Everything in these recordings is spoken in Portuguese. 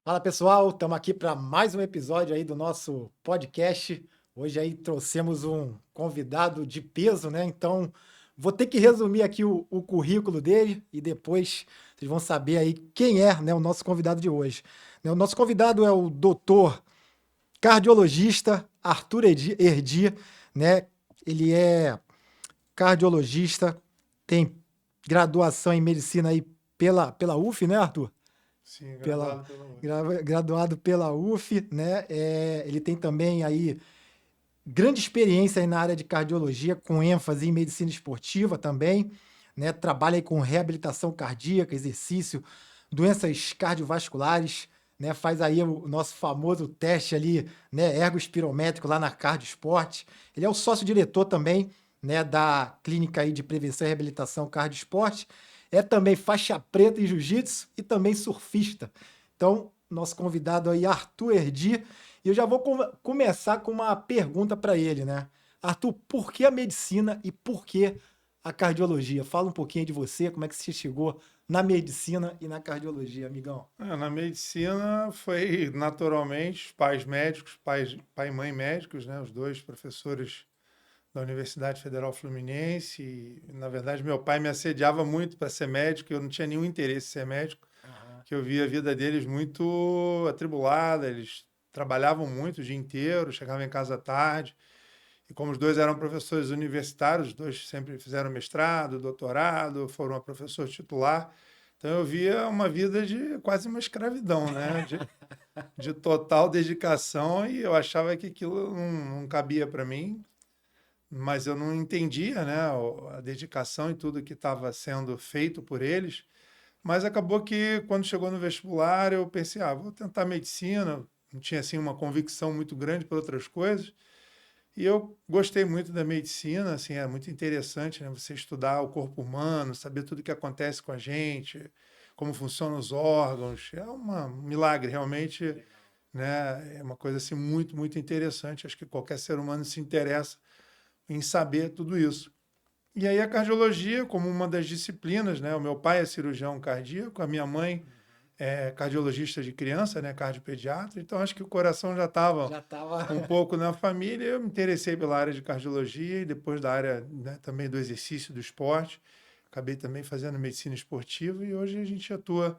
Fala pessoal, estamos aqui para mais um episódio aí do nosso podcast. Hoje aí trouxemos um convidado de peso, né? Então vou ter que resumir aqui o currículo dele e depois vocês vão saber aí quem é, né, o nosso convidado de hoje. Né, o nosso convidado é o doutor cardiologista Arthur Erdi, né? Ele é cardiologista, tem graduação em medicina aí pela UF, né, Arthur? Sim, Pela, graduado pela UF. graduado pela UF, né? Ele tem também aí grande experiência aí na área de cardiologia, com ênfase em medicina esportiva também, né? Trabalha aí com reabilitação cardíaca, exercício, doenças cardiovasculares, né? Faz aí o nosso famoso teste ali, né? Ergospirométrico lá na Cardio Esporte. Ele é o sócio-diretor também, né? Da clínica aí de prevenção e reabilitação Cardio Esporte. É também faixa preta em jiu-jitsu e também surfista. Então, nosso convidado aí, Arthur Erdi, e eu já vou começar com uma pergunta para ele, né? Arthur, por que a medicina e por que a cardiologia? Fala um pouquinho de você, como é que você chegou na medicina e na cardiologia, amigão? Na medicina foi naturalmente pais médicos, pai e mãe médicos, né? Os dois professores da Universidade Federal Fluminense. E, na verdade, meu pai me assediava muito para ser médico, eu não tinha nenhum interesse em ser médico, Aham. que eu via a vida deles muito atribulada, eles trabalhavam muito o dia inteiro, chegavam em casa à tarde. E como os dois eram professores universitários, os dois sempre fizeram mestrado, doutorado, foram a professor titular. Então eu via uma vida de quase uma escravidão, né? De total dedicação, e eu achava que aquilo não cabia para mim, mas eu não entendia, né, a dedicação e tudo que estava sendo feito por eles. Mas acabou que quando chegou no vestibular eu pensei, vou tentar medicina. Não tinha assim uma convicção muito grande por outras coisas. E eu gostei muito da medicina, assim, é muito interessante, né? Você estudar o corpo humano, saber tudo o que acontece com a gente, como funcionam os órgãos. É um milagre, realmente, Legal. né? É uma coisa assim muito, muito interessante. Acho que qualquer ser humano se interessa em saber tudo isso. E aí a cardiologia, como uma das disciplinas, né? O meu pai é cirurgião cardíaco, a minha mãe Uhum. é cardiologista de criança, né? Cardiopediatra. Então acho que o coração já estava Já estava. um pouco na família. Eu me interessei pela área de cardiologia e depois da área, né, também do exercício do esporte. Acabei também fazendo medicina esportiva e hoje a gente atua,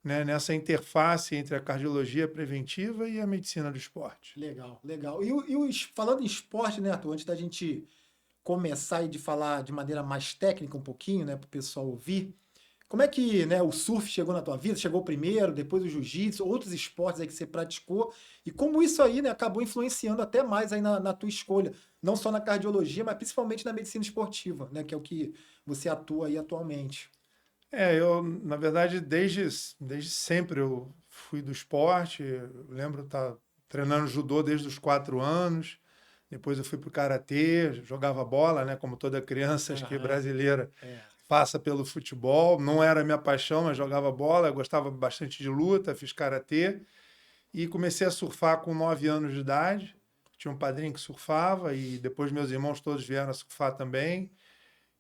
né, nessa interface entre a cardiologia preventiva e a medicina do esporte. Legal, legal. Falando em esporte, né, Arthur, antes da gente começar aí de falar de maneira mais técnica um pouquinho, né, para o pessoal ouvir, como é que, né, o surf chegou na tua vida? Chegou primeiro, depois o jiu-jitsu, outros esportes aí que você praticou, e como isso aí, né, acabou influenciando até mais aí na tua escolha, não só na cardiologia, mas principalmente na medicina esportiva, né, que é o que você atua aí atualmente. Eu, na verdade, desde sempre eu fui do esporte. Eu lembro estar treinando judô desde os 4 anos. Depois eu fui para o karatê, jogava bola, né? Como toda criança, acho que Aham, brasileira é. passa pelo futebol. Não era a minha paixão, mas jogava bola. Eu gostava bastante de luta, fiz karatê. E comecei a surfar com 9 anos de idade. Tinha um padrinho que surfava e depois meus irmãos todos vieram a surfar também.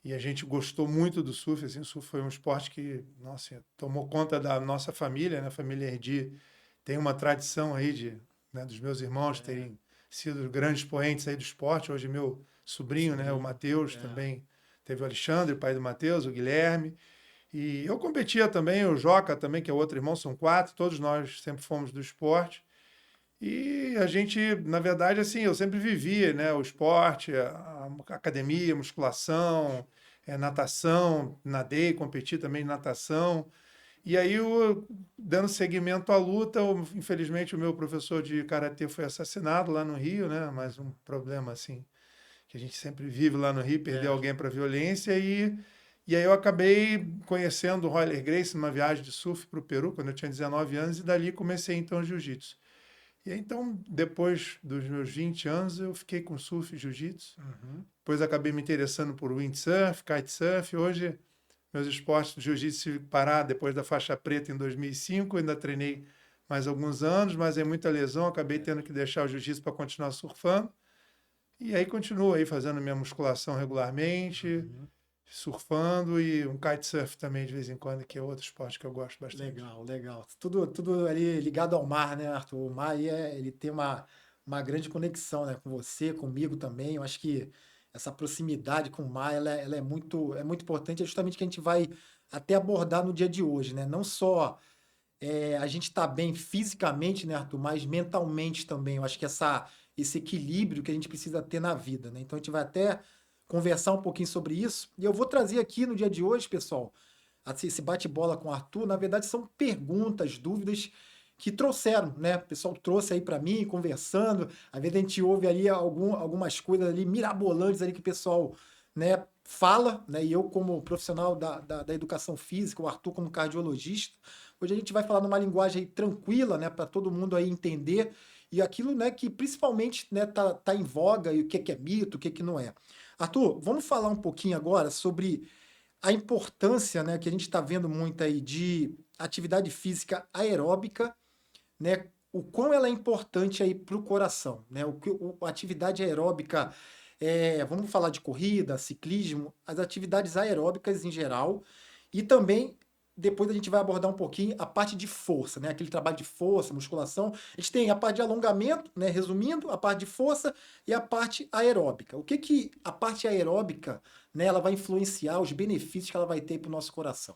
E a gente gostou muito do surf, assim, o surf foi um esporte que, nossa, tomou conta da nossa família, né? A família Herdi tem uma tradição aí né, dos meus irmãos É, terem sido grandes poentes aí do esporte. Hoje meu sobrinho, né, o sobrinho. Matheus, É. também teve o Alexandre, o pai do Matheus, o Guilherme. E eu competia também, o Joca também, que é outro irmão, são quatro, todos nós sempre fomos do esporte. E a gente, na verdade, assim, eu sempre vivia, né, o esporte, a academia, musculação, natação, nadei, competi também em natação. E aí, dando seguimento à luta, infelizmente o meu professor de karatê foi assassinado lá no Rio, né? Mais um problema assim que a gente sempre vive lá no Rio, perder É. alguém para violência e aí eu acabei conhecendo o Royler Gracie numa viagem de surf para o Peru quando eu tinha 19 anos e dali comecei então jiu-jitsu. E aí, então, depois dos meus 20 anos, eu fiquei com surf e jiu-jitsu. Uhum. Depois acabei me interessando por windsurf, kitesurf. Hoje, meus esportes de jiu-jitsu tive que parar depois da faixa preta em 2005. Ainda treinei mais alguns anos, mas é muita lesão. Acabei tendo que deixar o jiu-jitsu para continuar surfando. E aí continuo aí fazendo minha musculação regularmente. Uhum. surfando e um kitesurf também de vez em quando, que é outro esporte que eu gosto bastante. Legal, legal. Tudo ali ligado ao mar, né, Arthur? O mar aí ele tem uma grande conexão, né, com você, comigo também. Eu acho que essa proximidade com o mar, ela é muito importante. É justamente o que a gente vai até abordar no dia de hoje, né? Não só a gente está bem fisicamente, né, Arthur, mas mentalmente também. Eu acho que esse equilíbrio que a gente precisa ter na vida, né? Então a gente vai até conversar um pouquinho sobre isso. E eu vou trazer aqui no dia de hoje, pessoal, assim, esse bate-bola com o Arthur, na verdade são perguntas, dúvidas que trouxeram, né? O pessoal trouxe aí para mim, conversando. Às vezes a gente ouve ali algumas coisas ali mirabolantes ali que o pessoal, né, fala, né? E eu como profissional da educação física, o Arthur como cardiologista, hoje a gente vai falar numa linguagem aí tranquila, né, para todo mundo aí entender e aquilo, né, que principalmente, né, tá em voga e o que é mito, o que não é. Arthur, vamos falar um pouquinho agora sobre a importância, né, que a gente está vendo muito aí de atividade física aeróbica, né, o quão ela é importante aí para o coração, né, a atividade aeróbica, vamos falar de corrida, ciclismo, as atividades aeróbicas em geral, e também depois a gente vai abordar um pouquinho a parte de força, né, aquele trabalho de força, musculação. A gente tem a parte de alongamento, né, resumindo, a parte de força e a parte aeróbica. O que que a parte aeróbica, né, ela vai influenciar os benefícios que ela vai ter para o nosso coração?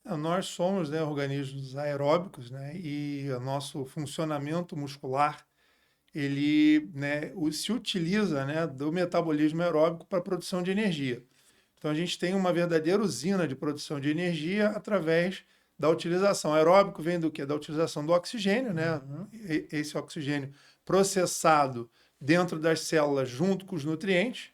Nós somos, né, organismos aeróbicos, né, e o nosso funcionamento muscular, ele, né, se utiliza, né, do metabolismo aeróbico para a produção de energia. Então, a gente tem uma verdadeira usina de produção de energia através da utilização. Aeróbico vem do quê? Da utilização do oxigênio, né? Uhum. Esse oxigênio processado dentro das células junto com os nutrientes,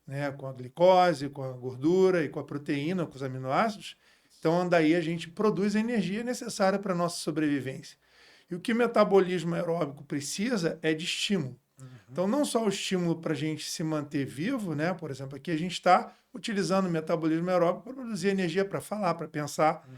né? Com a glicose, com a gordura e com a proteína, com os aminoácidos. Então, daí a gente produz a energia necessária para a nossa sobrevivência. E o que o metabolismo aeróbico precisa é de estímulo. Então, não só o estímulo para a gente se manter vivo, né? Por exemplo, aqui a gente está utilizando o metabolismo aeróbico para produzir energia, para falar, para pensar,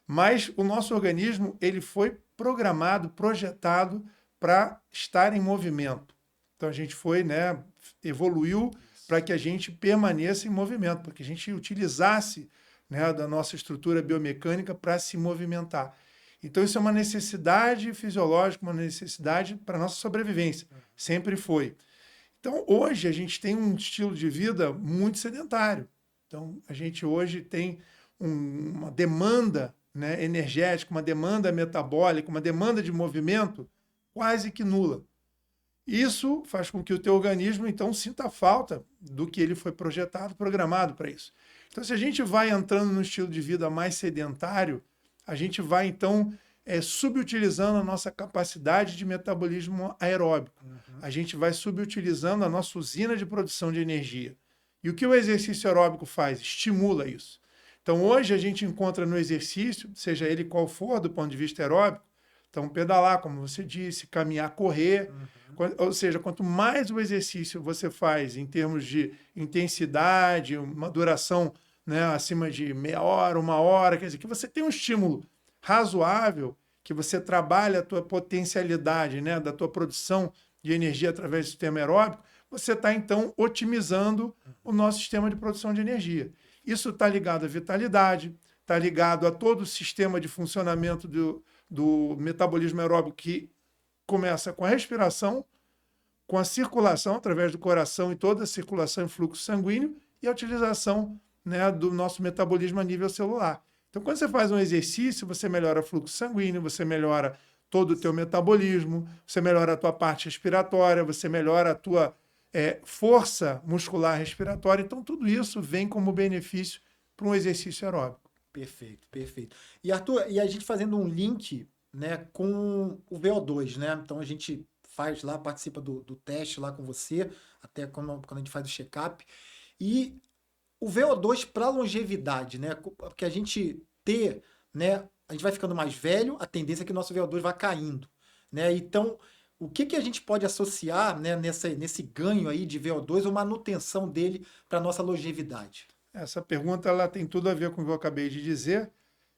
mas o nosso organismo ele foi programado, projetado para estar em movimento. Então, a gente foi, né, evoluiu para que a gente permaneça em movimento, para que a gente utilizasse, né, da nossa estrutura biomecânica para se movimentar. Então, isso é uma necessidade fisiológica, uma necessidade para a nossa sobrevivência. Sempre foi. Então, hoje, a gente tem um estilo de vida muito sedentário. Então, a gente hoje tem uma demanda, né, energética, uma demanda metabólica, uma demanda de movimento quase que nula. Isso faz com que o teu organismo, então, sinta falta do que ele foi projetado, programado para isso. Então, se a gente vai entrando num estilo de vida mais sedentário, a gente vai, então, subutilizando a nossa capacidade de metabolismo aeróbico. A gente vai subutilizando a nossa usina de produção de energia. E o que o exercício aeróbico faz? Estimula isso. Então, hoje a gente encontra no exercício, seja ele qual for, do ponto de vista aeróbico, então, pedalar, como você disse, caminhar, correr. Ou seja, quanto mais o exercício você faz em termos de intensidade, uma duração, né, acima de meia hora, uma hora, quer dizer, que você tem um estímulo razoável, que você trabalha a tua potencialidade, né, da tua produção de energia através do sistema aeróbico, você está, então, otimizando o nosso sistema de produção de energia. Isso está ligado à vitalidade, está ligado a todo o sistema de funcionamento do metabolismo aeróbico, que começa com a respiração, com a circulação através do coração e toda a circulação e fluxo sanguíneo e a utilização, né, do nosso metabolismo a nível celular. Então, quando você faz um exercício, você melhora o fluxo sanguíneo, você melhora todo o teu metabolismo, você melhora a tua parte respiratória, você melhora a tua força muscular respiratória. Então, tudo isso vem como benefício para um exercício aeróbico. Perfeito, perfeito. E Arthur, e a gente fazendo um link, né, com o VO2, né? Então a gente faz lá, participa do teste lá com você, até quando a gente faz o check-up. E o VO2 para longevidade, né? Porque a gente né? A gente vai ficando mais velho, a tendência é que o nosso VO2 vai caindo, né? Então, o que a gente pode associar, né, nesse ganho aí de VO2 ou manutenção dele para nossa longevidade? Essa pergunta ela tem tudo a ver com o que eu acabei de dizer,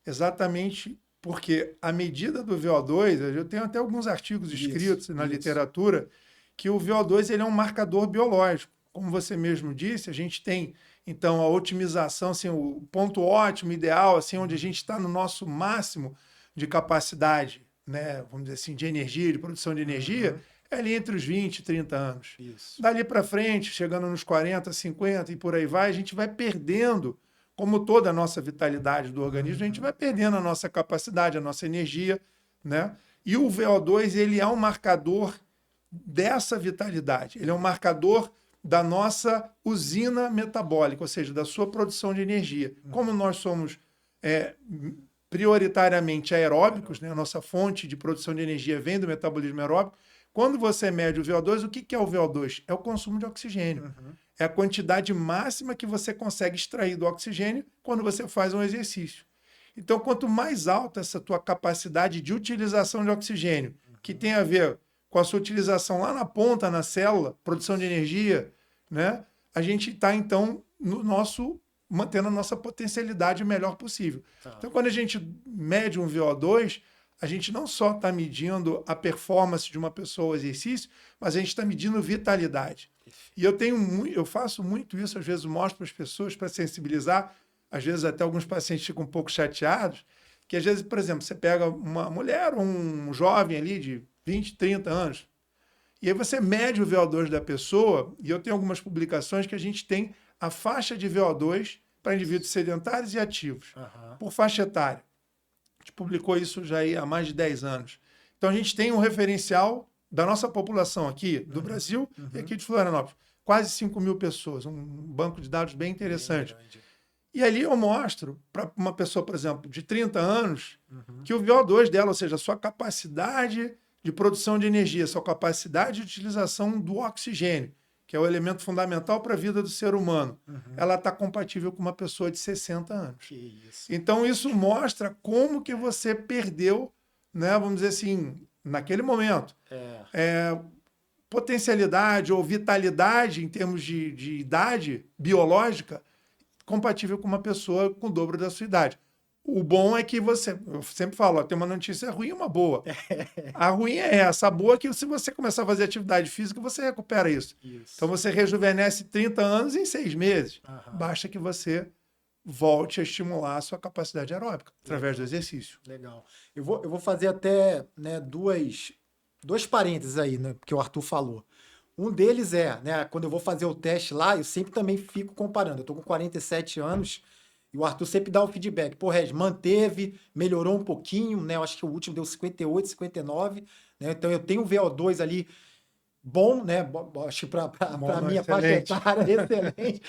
exatamente porque a medida do VO2, eu tenho até alguns artigos escritos na literatura, que o VO2 ele é um marcador biológico. Como você mesmo disse, a gente tem Então, a otimização, assim, o ponto ótimo, ideal, assim, onde a gente está no nosso máximo de capacidade, né, vamos dizer assim, de energia, de produção de energia, Uhum. é ali entre os 20 e 30 anos. Isso. Dali para frente, chegando nos 40, 50 e por aí vai, a gente vai perdendo, como toda a nossa vitalidade do organismo, a gente vai perdendo a nossa capacidade, a nossa energia, né? E o VO2, ele é um marcador dessa vitalidade. Ele é um marcador da nossa usina metabólica, ou seja, da sua produção de energia. Como nós somos é, prioritariamente aeróbicos, né? A nossa fonte de produção de energia vem do metabolismo aeróbico. Quando você mede o VO2, o que é o VO2? É o consumo de oxigênio. Uhum. É a quantidade máxima que você consegue extrair do oxigênio quando você faz um exercício. Então, quanto mais alta essa tua capacidade de utilização de oxigênio, que tem a ver com a sua utilização lá na ponta, na célula, produção de energia, né? A gente está, então, no nosso mantendo a nossa potencialidade o melhor possível. Tá. Então, quando a gente mede um VO2, a gente não só está medindo a performance de uma pessoa ao exercício, mas a gente está medindo vitalidade. E eu faço muito isso, às vezes mostro para as pessoas para sensibilizar, às vezes até alguns pacientes ficam um pouco chateados, que às vezes, por exemplo, você pega uma mulher ou um jovem ali de 20, 30 anos, e aí você mede o VO2 da pessoa, e eu tenho algumas publicações que a gente tem a faixa de VO2 para indivíduos sedentários e ativos, por faixa etária. A gente publicou isso já aí há mais de 10 anos. Então a gente tem um referencial da nossa população aqui do Brasil e aqui de Florianópolis. Quase 5 mil pessoas, um banco de dados bem interessante. E ali eu mostro para uma pessoa, por exemplo, de 30 anos, que o VO2 dela, ou seja, a sua capacidade de produção de energia, sua capacidade de utilização do oxigênio, que é o elemento fundamental para a vida do ser humano, ela está compatível com uma pessoa de 60 anos. Que isso. Então, isso mostra como que você perdeu, né, vamos dizer assim, naquele momento, potencialidade ou vitalidade em termos de idade biológica compatível com uma pessoa com o dobro da sua idade. O bom é que eu sempre falo, ó, tem uma notícia ruim e uma boa. A ruim é essa, a boa é que se você começar a fazer atividade física, você recupera isso. Então você rejuvenesce 30 anos em 6 meses. Basta que você volte a estimular a sua capacidade aeróbica através do exercício. Legal. Eu vou fazer até, né, dois parênteses aí, né, que o Arthur falou. Um deles é, né, quando eu vou fazer o teste lá, eu sempre também fico comparando. Eu tô com 47 anos e o Arthur sempre dá o feedback. Pô, Regis, manteve, melhorou um pouquinho, né? Eu acho que o último deu 58, 59, né? Então eu tenho um VO2 ali bom, né? Acho que para a minha faixa excelente. etária, excelente.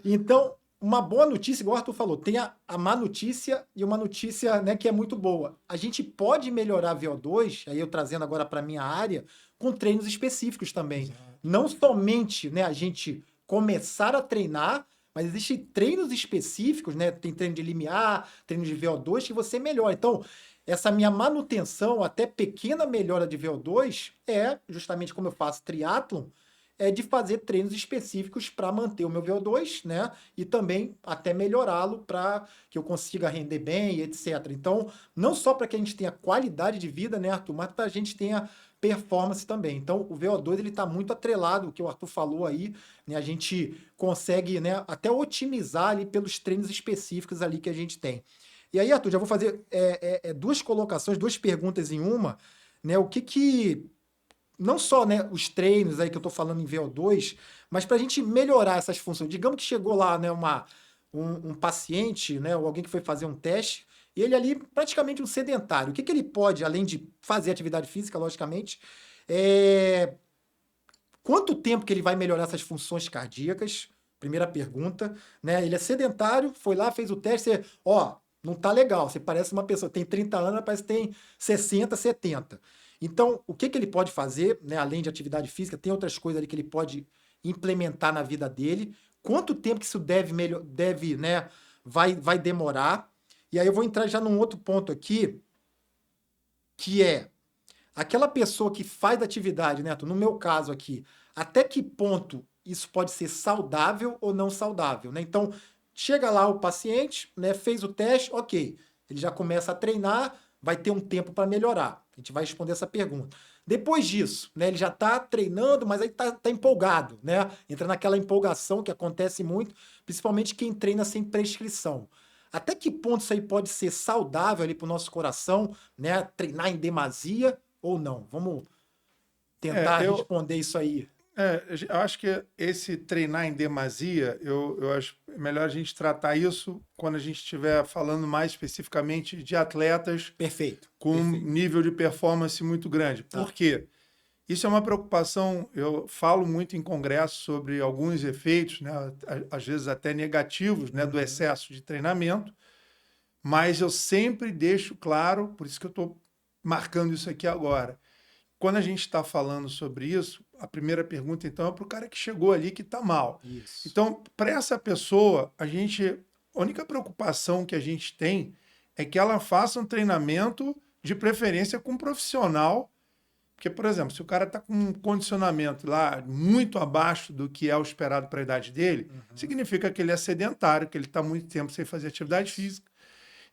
Então, uma boa notícia, igual o Arthur falou, tem a má notícia e uma notícia, né, que é muito boa. A gente pode melhorar VO2, aí eu trazendo agora para minha área, com treinos específicos também. Exato. Não somente, né, a gente começar a treinar, mas existem treinos específicos, né? Tem treino de limiar, treino de VO2 que você melhora. Então, essa minha manutenção, até pequena melhora de VO2, é justamente como eu faço triatlon, é de fazer treinos específicos para manter o meu VO2, né? E também até melhorá-lo para que eu consiga render bem, etc. Então, não só para que a gente tenha qualidade de vida, né, Arthur, mas para a gente tenha performance também. Então, o VO2 ele está muito atrelado, o que o Arthur falou aí, né? A gente consegue, né, até otimizar ali pelos treinos específicos ali que a gente tem. E aí, Arthur, já vou fazer duas colocações, duas perguntas em uma, né? O que não só, né, os treinos aí que eu estou falando em VO2, mas para a gente melhorar essas funções. Digamos que chegou lá, né, um paciente, né, ou alguém que foi fazer um teste, e ele ali praticamente um sedentário. O que ele pode, além de fazer atividade física, logicamente, quanto tempo que ele vai melhorar essas funções cardíacas? Primeira pergunta, né? Ele é sedentário, foi lá, fez o teste, não tá legal, você parece uma pessoa, tem 30 anos, parece que tem 60, 70. Então, o que ele pode fazer, né, além de atividade física, tem outras coisas ali que ele pode implementar na vida dele. Quanto tempo que isso deve, né, vai demorar? E aí eu vou entrar já num outro ponto aqui, que é aquela pessoa que faz atividade, né, Arthur? No meu caso aqui, até que ponto isso pode ser saudável ou não saudável, né? Então, chega lá o paciente, né, fez o teste, ok, ele já começa a treinar, vai ter um tempo para melhorar. A gente vai responder essa pergunta. Depois disso, né, ele já está treinando, mas aí tá empolgado, né? Entra naquela empolgação que acontece muito, principalmente quem treina sem prescrição. Até que ponto isso aí pode ser saudável ali para o nosso coração, né? Treinar em demasia ou não? Vamos tentar É, responder isso aí. eu acho que esse treinar em demasia, eu acho melhor a gente tratar isso quando a gente estiver falando mais especificamente de atletas Perfeito. com um Perfeito. nível de performance muito grande. Tá. Por quê? Isso é uma preocupação, eu falo muito em congressos sobre alguns efeitos, né, às vezes até negativos, né, do excesso de treinamento, mas eu sempre deixo claro, por isso que eu estou marcando isso aqui agora. Quando a gente está falando sobre isso, a primeira pergunta, então, é para o cara que chegou ali que está mal. Isso. Então, para essa pessoa, a única preocupação que a gente tem é que ela faça um treinamento de preferência com um profissional. Porque, por exemplo, se o cara está com um condicionamento lá muito abaixo do que é o esperado para a idade dele, significa que ele é sedentário, que ele está muito tempo sem fazer atividade física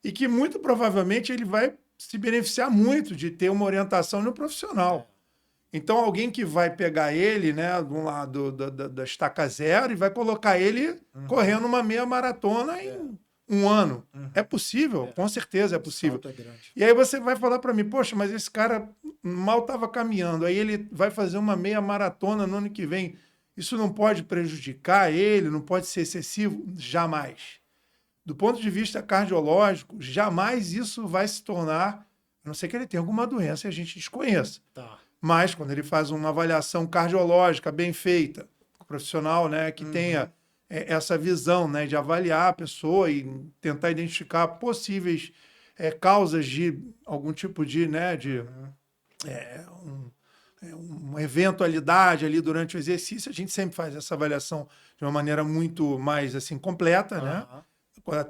e que muito provavelmente ele vai se beneficiar muito de ter uma orientação no profissional. Então, alguém que vai pegar ele, né, de um lado da estaca zero e vai colocar ele correndo uma meia maratona em um ano. É possível? Com certeza é possível. O salto é grande. E aí você vai falar para mim, poxa, mas esse cara mal estava caminhando, aí ele vai fazer uma meia maratona no ano que vem. Isso não pode prejudicar ele, não pode ser excessivo? Jamais. Do ponto de vista cardiológico, jamais isso vai se tornar, a não ser que ele tenha alguma doença e a gente desconheça. Tá. Mas quando ele faz uma avaliação cardiológica bem feita, um profissional, né, que tenha essa visão, né, de avaliar a pessoa e tentar identificar possíveis causas de algum tipo de, né, de uma eventualidade ali durante o exercício, a gente sempre faz essa avaliação de uma maneira muito mais assim completa, né?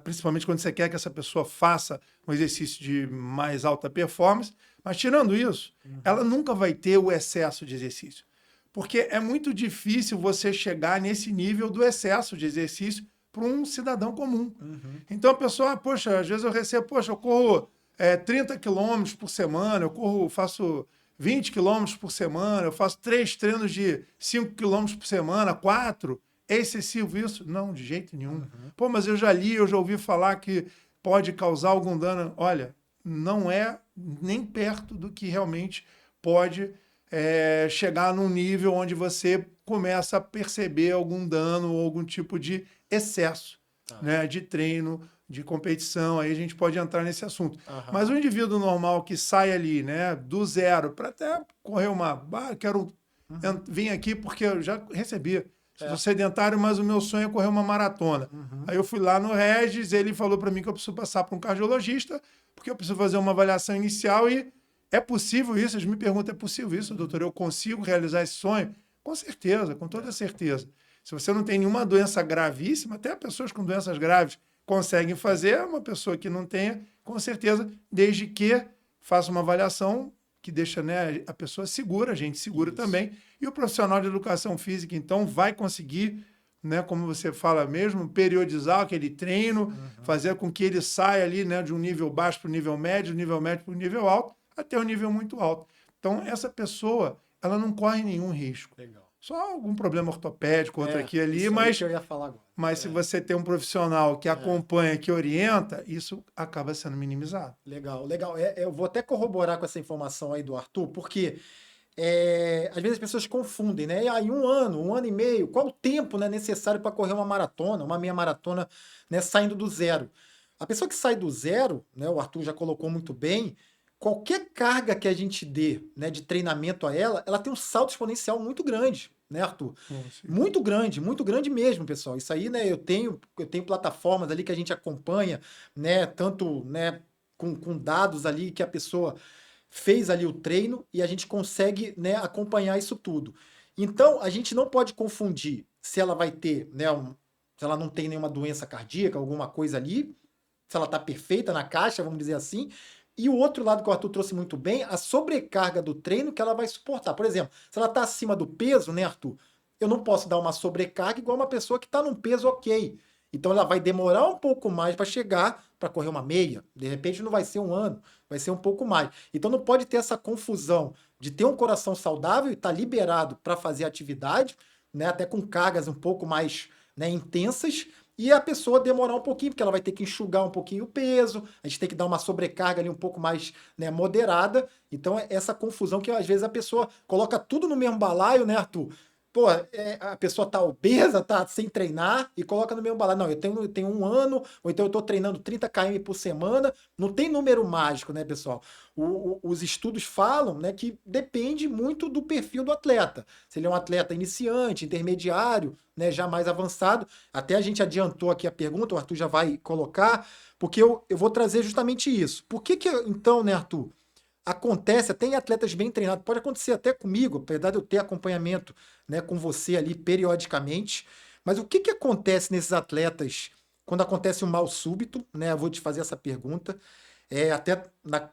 Principalmente quando você quer que essa pessoa faça um exercício de mais alta performance. Mas tirando isso, ela nunca vai ter o excesso de exercício. Porque é muito difícil você chegar nesse nível do excesso de exercício para um cidadão comum. Então a pessoa, poxa, às vezes eu recebo, poxa, eu corro 30 quilômetros por semana, faço 20 quilômetros por semana, eu faço 3 treinos de 5 quilômetros por semana, 4. É excessivo isso? Não, de jeito nenhum. Pô, mas eu já li, eu já ouvi falar que pode causar algum dano. Olha, não é nem perto do que realmente pode chegar num nível onde você começa a perceber algum dano ou algum tipo de excesso, né, de treino, de competição. Aí a gente pode entrar nesse assunto. Mas o indivíduo normal que sai ali, né, do zero para até correr quero vir aqui porque eu já recebi. Sou sedentário, mas o meu sonho é correr uma maratona. Aí eu fui lá no Regis, ele falou para mim que eu preciso passar para um cardiologista, porque eu preciso fazer uma avaliação inicial e é possível isso? Eles me perguntam, é possível isso, doutor? Eu consigo realizar esse sonho? Com certeza, com toda certeza. Se você não tem nenhuma doença gravíssima, até pessoas com doenças graves conseguem fazer, uma pessoa que não tenha, com certeza, desde que faça uma avaliação que deixa, né, a pessoa segura, a gente segura também. E o profissional de educação física, então, vai conseguir, né, como você fala mesmo, periodizar aquele treino, fazer com que ele saia ali, né, de um nível baixo para o nível médio para o nível alto, até um nível muito alto. Então, essa pessoa, ela não corre nenhum risco. Legal. Só algum problema ortopédico, outro aqui e ali, isso mas que eu ia falar agora. se você tem um profissional que acompanha, que orienta, isso acaba sendo minimizado. Legal, legal. Eu vou até corroborar com essa informação aí do Arthur, porque às vezes as pessoas confundem, né? E aí, um ano e meio, qual o tempo, né, necessário para correr uma maratona, uma meia maratona, né, saindo do zero? A pessoa que sai do zero, né, o Arthur já colocou muito bem, qualquer carga que a gente dê, né, de treinamento a ela tem um salto exponencial muito grande, né, Arthur? Muito grande mesmo, pessoal. Isso aí, né, eu tenho plataformas ali que a gente acompanha, né, tanto, né, com dados ali que a pessoa fez ali o treino e a gente consegue, né, acompanhar isso tudo. Então, a gente não pode confundir se ela vai ter, né, se ela não tem nenhuma doença cardíaca, alguma coisa ali, se ela está perfeita na caixa, vamos dizer assim. E o outro lado que o Arthur trouxe muito bem, a sobrecarga do treino que ela vai suportar. Por exemplo, se ela está acima do peso, né, Arthur? Eu não posso dar uma sobrecarga igual uma pessoa que está num peso ok. Então ela vai demorar um pouco mais para chegar para correr uma meia. De repente não vai ser um ano, vai ser um pouco mais. Então não pode ter essa confusão de ter um coração saudável e estar liberado para fazer atividade, né, até com cargas um pouco mais, né, intensas, e a pessoa demorar um pouquinho, porque ela vai ter que enxugar um pouquinho o peso, a gente tem que dar uma sobrecarga ali um pouco mais, né, moderada. Então é essa confusão que às vezes a pessoa coloca tudo no mesmo balaio, né, Arthur? Pô, a pessoa tá obesa, tá sem treinar e coloca no mesmo balaio. Não, eu tenho um ano, ou então eu tô treinando 30 km por semana. Não tem número mágico, né, pessoal? Os estudos falam, né, que depende muito do perfil do atleta. Se ele é um atleta iniciante, intermediário, né, já mais avançado. Até a gente adiantou aqui a pergunta, o Arthur já vai colocar, porque eu vou trazer justamente isso. Por que então, né, Arthur? Acontece, tem atletas bem treinados, pode acontecer até comigo, apesar de eu ter acompanhamento, né, com você ali periodicamente, mas o que acontece nesses atletas quando acontece um mal súbito, né? Eu vou te fazer essa pergunta, até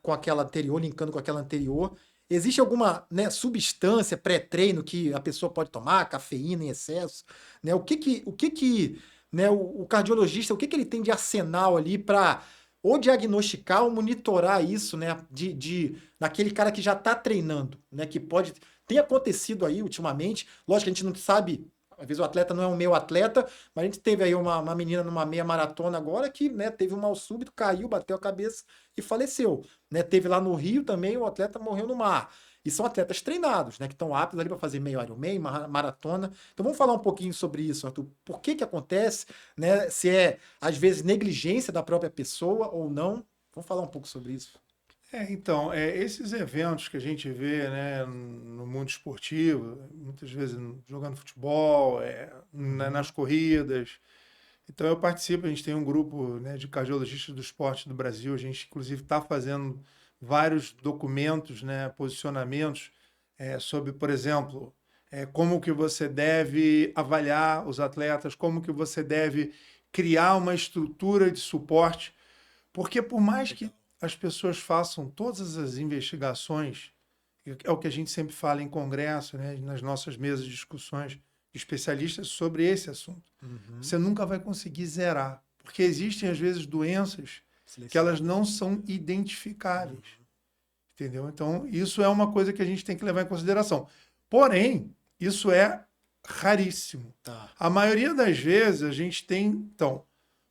com aquela anterior, linkando com aquela anterior. Existe alguma, né, substância pré-treino que a pessoa pode tomar, cafeína em excesso, né? O que né, o cardiologista, o que ele tem de arsenal ali para ou diagnosticar ou monitorar isso, né, daquele cara que já está treinando, né, que pode tem acontecido aí ultimamente. Lógico que a gente não sabe, às vezes o atleta não é um meu atleta, mas a gente teve aí uma menina numa meia maratona agora que, né, teve um mal súbito, caiu, bateu a cabeça e faleceu, né? Teve lá no Rio também, o atleta morreu no mar. E são atletas treinados, né, que estão aptos ali para fazer meio Ironman, maratona. Então vamos falar um pouquinho sobre isso, Arthur. Por que acontece, né? Se é, às vezes, negligência da própria pessoa ou não. Vamos falar um pouco sobre isso. Então, esses eventos que a gente vê, né, no mundo esportivo, muitas vezes jogando futebol, nas corridas. Então, eu participo, a gente tem um grupo, né, de cardiologistas do esporte do Brasil, a gente, inclusive, está fazendo vários documentos, né, posicionamentos sobre, por exemplo, como que você deve avaliar os atletas, como que você deve criar uma estrutura de suporte, porque por mais que as pessoas façam todas as investigações, é o que a gente sempre fala em congresso, né, nas nossas mesas de discussões de especialistas sobre esse assunto. Você nunca vai conseguir zerar, porque existem, às vezes, doenças que elas não são identificáveis. Entendeu? Então, isso é uma coisa que a gente tem que levar em consideração. Porém, isso é raríssimo. Tá. A maioria das vezes a gente tem, então,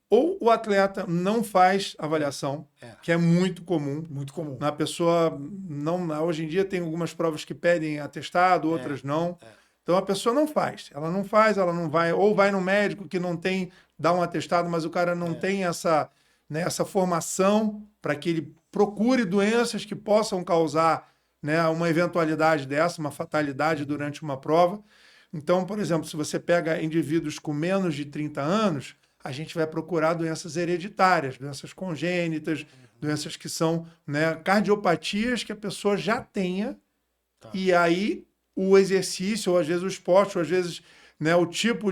ou o atleta não faz avaliação, que é muito comum. Muito comum. A pessoa não. Hoje em dia tem algumas provas que pedem atestado, outras não. Então a pessoa não faz. Ela não vai, ou vai no médico que não tem, dá um atestado, mas o cara não tem essa, né, essa formação para que ele procure doenças que possam causar, né, uma eventualidade dessa, uma fatalidade durante uma prova. Então, por exemplo, se você pega indivíduos com menos de 30 anos, a gente vai procurar doenças hereditárias, doenças congênitas, doenças que são, né, cardiopatias que a pessoa já tenha, e aí o exercício, ou às vezes o esporte, ou às vezes, né, o tipo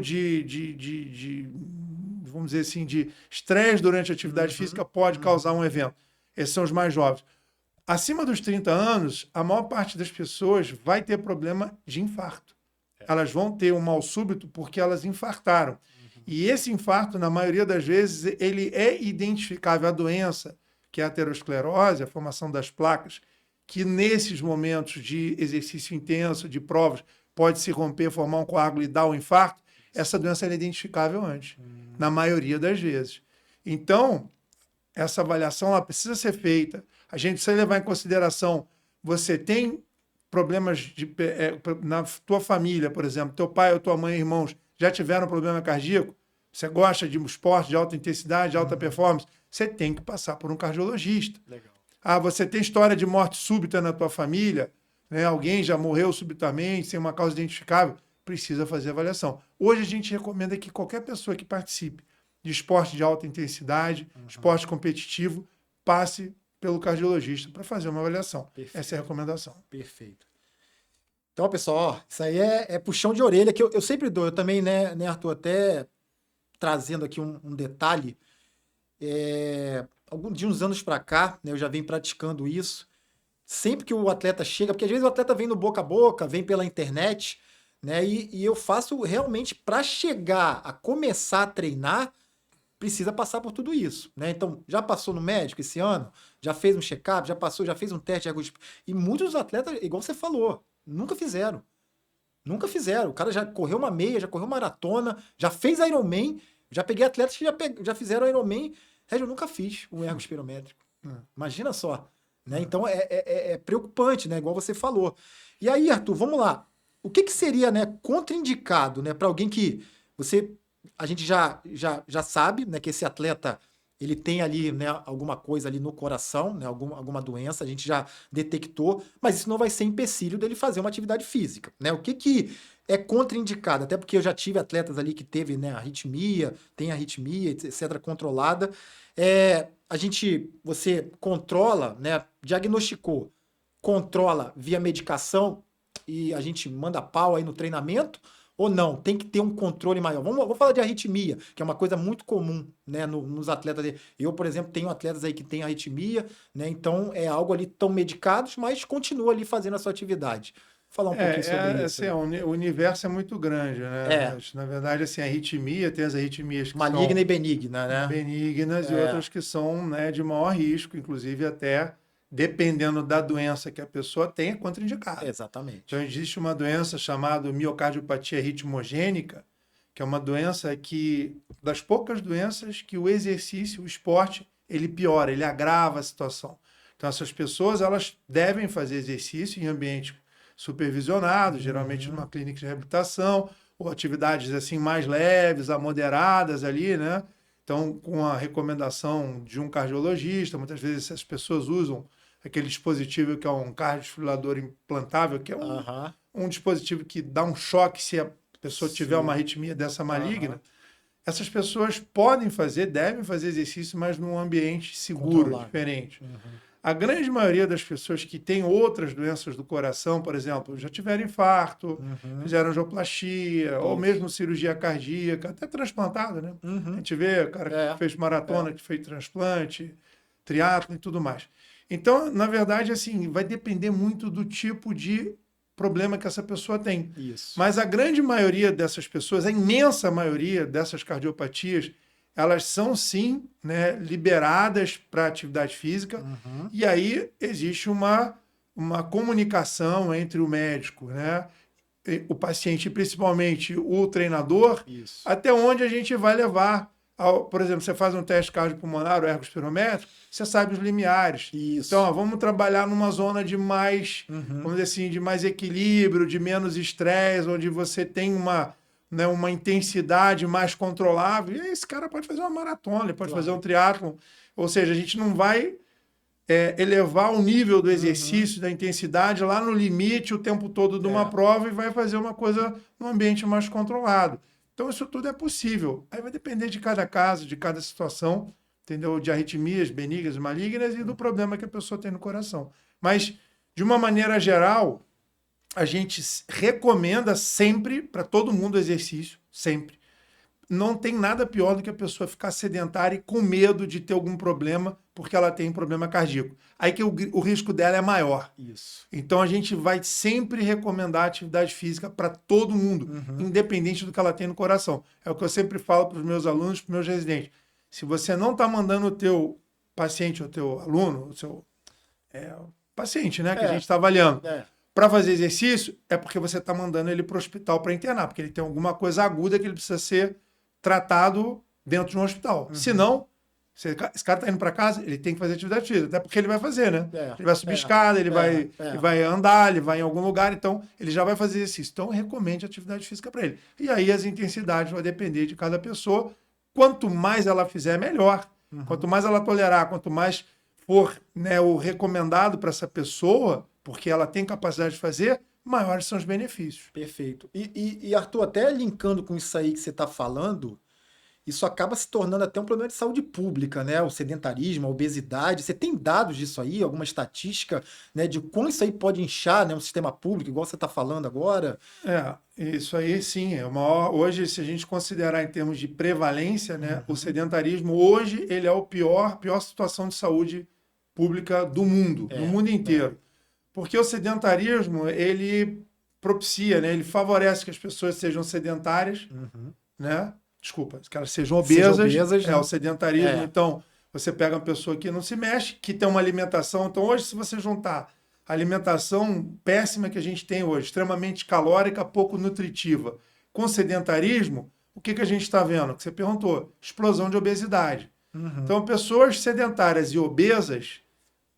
vamos dizer assim, de estresse durante a atividade física pode causar um evento. Esses são os mais jovens. Acima dos 30 anos, a maior parte das pessoas vai ter problema de infarto. Elas vão ter um mal súbito porque elas infartaram. E esse infarto, na maioria das vezes, ele é identificável. A doença, que é a aterosclerose, a formação das placas, que nesses momentos de exercício intenso, de provas, pode se romper, formar um coágulo e dar o infarto, essa doença é identificável antes, na maioria das vezes. Então, essa avaliação ela precisa ser feita. A gente precisa levar em consideração, você tem problemas na tua família, por exemplo, teu pai ou tua mãe, irmãos, já tiveram problema cardíaco, você gosta de um esporte de alta intensidade, de alta performance, você tem que passar por um cardiologista. Legal. Você tem história de morte súbita na tua família, né? Alguém já morreu subitamente, sem uma causa identificável, precisa fazer avaliação. Hoje a gente recomenda que qualquer pessoa que participe de esporte de alta intensidade, esporte competitivo, passe pelo cardiologista para fazer uma avaliação. Perfeito. Essa é a recomendação. Perfeito. Então, pessoal, isso aí é puxão de orelha que eu sempre dou. Eu também, né, Arthur, até trazendo aqui um detalhe, de uns anos para cá, né, eu já venho praticando isso. Sempre que o atleta chega, porque às vezes o atleta vem no boca a boca, vem pela internet, né, e eu faço realmente para chegar a começar a treinar, precisa passar por tudo isso, né? Então, já passou no médico esse ano? Já fez um check-up? Já fez um teste de ergospirometria? E muitos dos atletas, igual você falou, nunca fizeram. Nunca fizeram. O cara já correu uma meia, já correu maratona, já fez Ironman. Já peguei atletas que já fizeram Ironman. Eu nunca fiz um ergospirométrico. Imagina só. Né? Então é preocupante, né? Igual você falou. E aí, Arthur, vamos lá. O que seria, né, contraindicado, né, para alguém que a gente já sabe, né, que esse atleta ele tem ali, né, alguma coisa ali no coração, né, alguma doença, a gente já detectou, mas isso não vai ser empecilho dele fazer uma atividade física, né? O que é contraindicado? Até porque eu já tive atletas ali que teve, né, tem arritmia, etc, controlada. Você controla, né, diagnosticou, controla via medicação e a gente manda pau aí no treinamento, ou não? Tem que ter um controle maior. Vamos falar de arritmia, que é uma coisa muito comum, né, nos atletas. Eu, por exemplo, tenho atletas aí que têm arritmia, né, então é algo ali, tão medicados, mas continua ali fazendo a sua atividade. Vou falar um pouquinho sobre isso. Assim, o universo é muito grande, né? Mas, na verdade, assim, a arritmia, tem as arritmias que maligna são e benigna, né? benignas e outras que são, né, de maior risco, inclusive até dependendo da doença que a pessoa tem, é contraindicada. Exatamente. Então, existe uma doença chamada miocardiopatia ritmogênica, que é uma doença das poucas doenças que o exercício, o esporte, ele piora, ele agrava a situação. Então, essas pessoas, elas devem fazer exercício em ambiente supervisionado, geralmente numa clínica de reabilitação, ou atividades assim mais leves a moderadas ali, né? Então, com a recomendação de um cardiologista, muitas vezes as pessoas usam aquele dispositivo que é um cardiodesfibrilador implantável, que é um dispositivo que dá um choque se a pessoa tiver uma arritmia dessa maligna. Essas pessoas devem fazer exercício, mas num ambiente seguro, diferente. A grande maioria das pessoas que têm outras doenças do coração, por exemplo, já tiveram infarto, fizeram angioplastia, ou mesmo cirurgia cardíaca, até transplantado, né? A gente vê o cara que fez maratona, que fez transplante, triatlo e tudo mais. Então, na verdade, assim, vai depender muito do tipo de problema que essa pessoa tem. Isso. Mas a grande maioria dessas pessoas, a imensa maioria dessas cardiopatias, elas são, sim, né, liberadas para atividade física. E aí existe uma comunicação entre o médico, né, o paciente, principalmente o treinador, até onde a gente vai levar. Por exemplo, você faz um teste cardiopulmonar, o ergospirométrico, você sabe os limiares. Então, vamos trabalhar numa zona de mais, vamos dizer assim, de mais equilíbrio, de menos estresse, onde você tem uma intensidade mais controlável. E aí esse cara pode fazer uma maratona, ele pode fazer um triatlon. Ou seja, a gente não vai elevar o nível do exercício, da intensidade lá no limite o tempo todo de uma prova e vai fazer uma coisa num ambiente mais controlado. Então, isso tudo é possível. Aí vai depender de cada caso, de cada situação, entendeu? De arritmias benignas, malignas e do problema que a pessoa tem no coração. Mas, de uma maneira geral, a gente recomenda sempre para todo mundo exercício, sempre. Não tem nada pior do que a pessoa ficar sedentária e com medo de ter algum problema porque ela tem um problema cardíaco. Aí que o risco dela é maior. Então a gente vai sempre recomendar atividade física para todo mundo, independente do que ela tem no coração. É o que eu sempre falo para os meus alunos, para os meus residentes. Se você não está mandando o teu paciente, o teu aluno, o seu paciente, né, que a gente está avaliando, para fazer exercício, é porque você está mandando ele para o hospital para internar, porque ele tem alguma coisa aguda que ele precisa ser tratado dentro de um hospital. Se não, esse cara está indo para casa, ele tem que fazer atividade física, até porque ele vai fazer, né? Ele vai subir escada, ele vai andar, ele vai em algum lugar, então ele já vai fazer exercício. Então, recomende atividade física para ele. E aí as intensidades vão depender de cada pessoa. Quanto mais ela fizer, melhor. Quanto mais ela tolerar, quanto mais for, né, o recomendado para essa pessoa, porque ela tem capacidade de fazer, maiores são os benefícios. Perfeito. E Arthur, até linkando com isso aí que você está falando, isso acaba se tornando até um problema de saúde pública, né? O sedentarismo, a obesidade. Você tem dados disso aí, alguma estatística, né, de como isso aí pode inchar, né, um sistema público, igual você está falando agora? Isso aí sim. Hoje, se a gente considerar em termos de prevalência, né, o sedentarismo hoje ele é a pior situação de saúde pública do mundo, no mundo inteiro. Porque o sedentarismo, ele propicia, né, ele favorece que as pessoas sejam sedentárias, né? desculpa, que elas sejam Sejam obesas, obesas, né? o sedentarismo. É. Então, você pega uma pessoa que não se mexe, que tem uma alimentação. Então, hoje, se você juntar a alimentação péssima que a gente tem hoje, extremamente calórica, pouco nutritiva, com sedentarismo, o que a gente está vendo? Que você perguntou, explosão de obesidade. Então, pessoas sedentárias e obesas,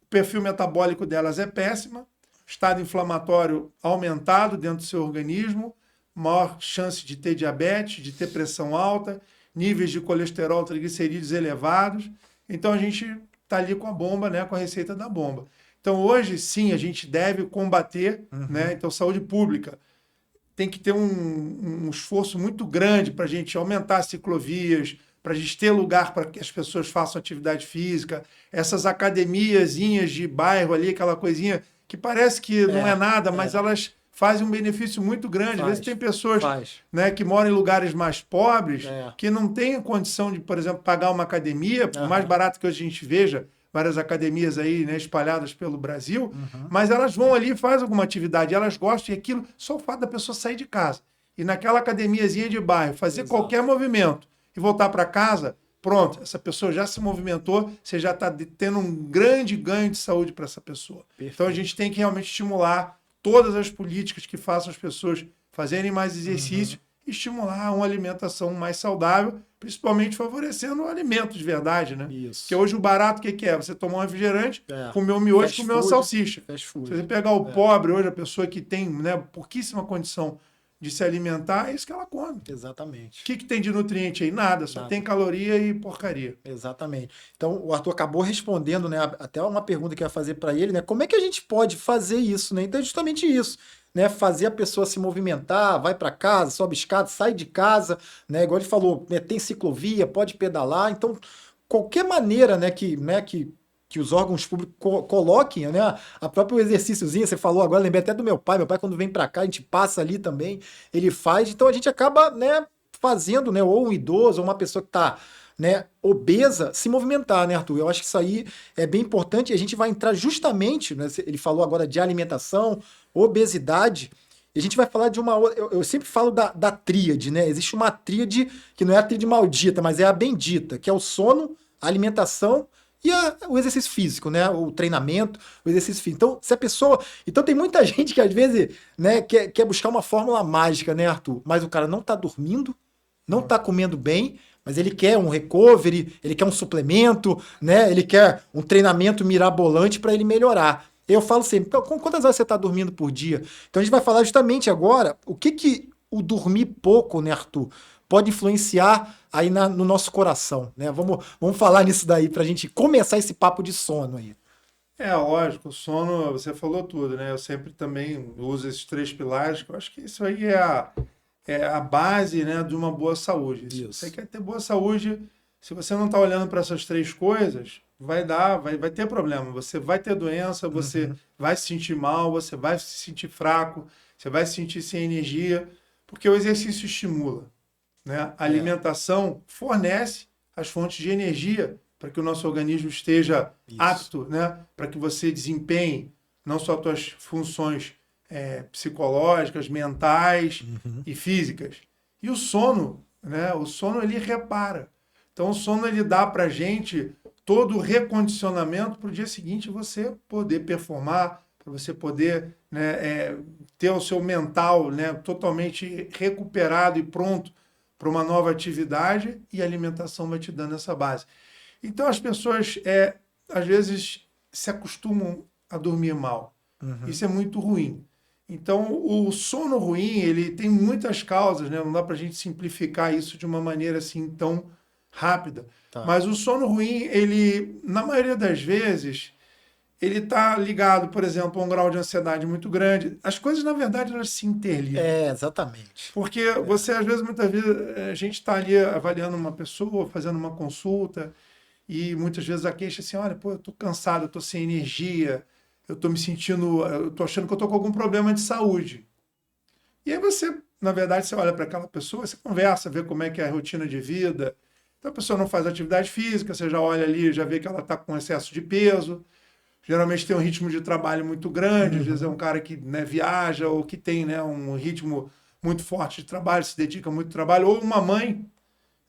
o perfil metabólico delas é péssimo, estado inflamatório aumentado dentro do seu organismo, maior chance de ter diabetes, de ter pressão alta, níveis de colesterol, triglicerídeos elevados. Então, a gente está ali com a bomba, né, com a receita da bomba. Então, hoje, sim, a gente deve combater, né? Então, saúde pública tem que ter um esforço muito grande para a gente aumentar as ciclovias, para a gente ter lugar para que as pessoas façam atividade física, essas academiazinhas de bairro ali, aquela coisinha que parece que não é nada, mas elas fazem um benefício muito grande. Às vezes tem pessoas né, que moram em lugares mais pobres, que não têm condição de, por exemplo, pagar uma academia, por mais barato que hoje a gente veja, várias academias aí, né, espalhadas pelo Brasil, mas elas vão ali e fazem alguma atividade, elas gostam e aquilo, só o fato da pessoa sair de casa e naquela academiazinha de bairro, fazer qualquer movimento e voltar para casa, pronto, essa pessoa já se movimentou, você já está tendo um grande ganho de saúde para essa pessoa. Perfeito. Então a gente tem que realmente estimular todas as políticas que façam as pessoas fazerem mais exercício, estimular uma alimentação mais saudável, principalmente favorecendo o alimento de verdade, né? Isso. Porque hoje o barato, o que é? Você tomar um refrigerante, comer um miojo, comer uma salsicha. Se você pegar o pobre hoje, a pessoa que tem, né, pouquíssima condição de se alimentar, é isso que ela come. Exatamente. O que tem de nutriente aí? Nada, só tem caloria e porcaria. Exatamente. Então, o Arthur acabou respondendo, né, até uma pergunta que eu ia fazer para ele, né? Como é que a gente pode fazer isso, né? Então, é justamente isso, né? Fazer a pessoa se movimentar, vai para casa, sobe escada, sai de casa, né? Igual ele falou, né, tem ciclovia, pode pedalar. Então, qualquer maneira, né, que os órgãos públicos coloquem, né? A próprio exercíciozinho, você falou agora, lembrei até do meu pai. Meu pai, quando vem para cá, a gente passa ali também, ele faz. Então, a gente acaba, né, fazendo, né, ou um idoso, ou uma pessoa que está, né, obesa, se movimentar, né, Arthur? Eu acho que isso aí é bem importante e a gente vai entrar justamente, né, ele falou agora de alimentação, obesidade, e a gente vai falar de uma outra. Eu sempre falo da tríade, né? Existe uma tríade que não é a tríade maldita, mas é a bendita, que é o sono, a alimentação e o exercício físico, né? O treinamento, o exercício físico. Então, se a pessoa. Então, tem muita gente que às vezes, né, quer buscar uma fórmula mágica, né, Arthur? Mas o cara não tá dormindo, não tá comendo bem, mas ele quer um recovery, ele quer um suplemento, né? Ele quer um treinamento mirabolante para ele melhorar. Eu falo sempre, quantas horas você está dormindo por dia? Então a gente vai falar justamente agora o que o dormir pouco, né, Arthur, pode influenciar aí no nosso coração, né? Vamos falar nisso daí para a gente começar esse papo de sono aí. Lógico, o sono, você falou tudo, né? Eu sempre também uso esses 3 pilares, que eu acho que isso aí é a base, né, de uma boa saúde. Se você quer ter boa saúde, se você não está olhando para essas 3 coisas, vai ter problema. Você vai ter doença, você vai se sentir mal, você vai se sentir fraco, você vai se sentir sem energia, porque o exercício estimula, né? A alimentação fornece as fontes de energia para que o nosso organismo esteja apto, né, para que você desempenhe não só as suas funções psicológicas, mentais e físicas. E o sono, né? O sono ele repara. Então o sono ele dá para a gente todo o recondicionamento para o dia seguinte você poder performar, para você poder, né, ter o seu mental, né, totalmente recuperado e pronto para uma nova atividade, e a alimentação vai te dando essa base. Então as pessoas às vezes se acostumam a dormir mal. Isso é muito ruim. Então, o sono ruim, ele tem muitas causas, né? Não dá para a gente simplificar isso de uma maneira assim tão rápida. Tá. Mas o sono ruim, ele, na maioria das vezes, ele está ligado, por exemplo, a um grau de ansiedade muito grande. As coisas, na verdade, elas se interligam. Exatamente. Porque você, às vezes, muitas vezes, a gente está ali avaliando uma pessoa, fazendo uma consulta, e muitas vezes a queixa é assim, olha, pô, eu estou cansado, eu estou sem energia, eu estou achando que eu estou com algum problema de saúde. E aí você, na verdade, você olha para aquela pessoa, você conversa, vê como é que é a rotina de vida. Então a pessoa não faz atividade física, você já olha ali, já vê que ela está com excesso de peso. Geralmente tem um ritmo de trabalho muito grande, às vezes é um cara que, né, viaja ou que tem, né, um ritmo muito forte de trabalho, se dedica muito ao trabalho. Ou uma mãe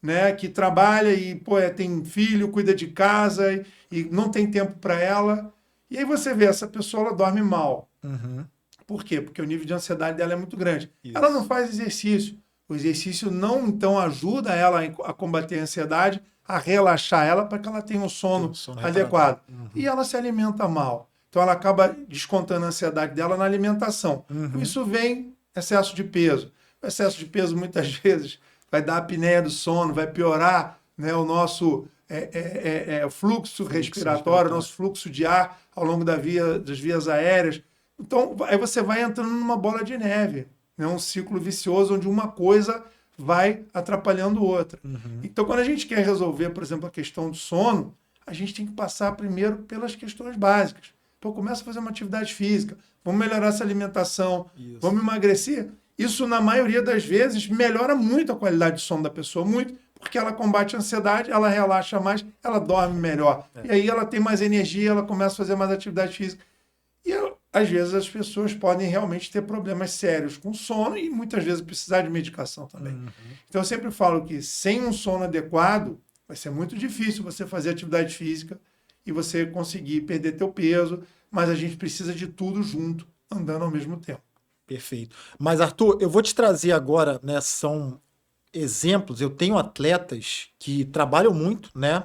né, que trabalha e pô, tem filho, cuida de casa e não tem tempo para ela. E aí você vê, essa pessoa ela dorme mal. Uhum. Por quê? Porque o nível de ansiedade dela é muito grande. Ela não Isso. faz exercício. O exercício não, então, ajuda ela a combater a ansiedade, a relaxar ela para que ela tenha um Tem um sono sono reparador. adequado. E ela se alimenta mal. Então, ela acaba descontando a ansiedade dela na alimentação. Com Uhum. isso vem excesso de peso. O excesso de peso, muitas vezes, vai dar a apneia do sono, vai piorar, né, o nosso fluxo respiratório, o nosso fluxo de ar ao longo das vias aéreas. Então, aí você vai entrando numa bola de neve, né? Um ciclo vicioso onde uma coisa vai atrapalhando outra. Uhum. Então, quando a gente quer resolver, por exemplo, a questão do sono, a gente tem que passar primeiro pelas questões básicas. Então, começa a fazer uma atividade física, vamos melhorar essa alimentação, Isso. vamos emagrecer. Isso, na maioria das vezes, melhora muito a qualidade de sono da pessoa, muito, porque ela combate a ansiedade, ela relaxa mais, ela dorme melhor. E aí ela tem mais energia, ela começa a fazer mais atividade física. E às vezes as pessoas podem realmente ter problemas sérios com sono e muitas vezes precisar de medicação também. Uhum. Então eu sempre falo que sem um sono adequado vai ser muito difícil você fazer atividade física e você conseguir perder teu peso, mas a gente precisa de tudo junto, andando ao mesmo tempo. Perfeito. Mas, Arthur, eu vou te trazer agora, né? São exemplos. Eu tenho atletas que trabalham muito, né?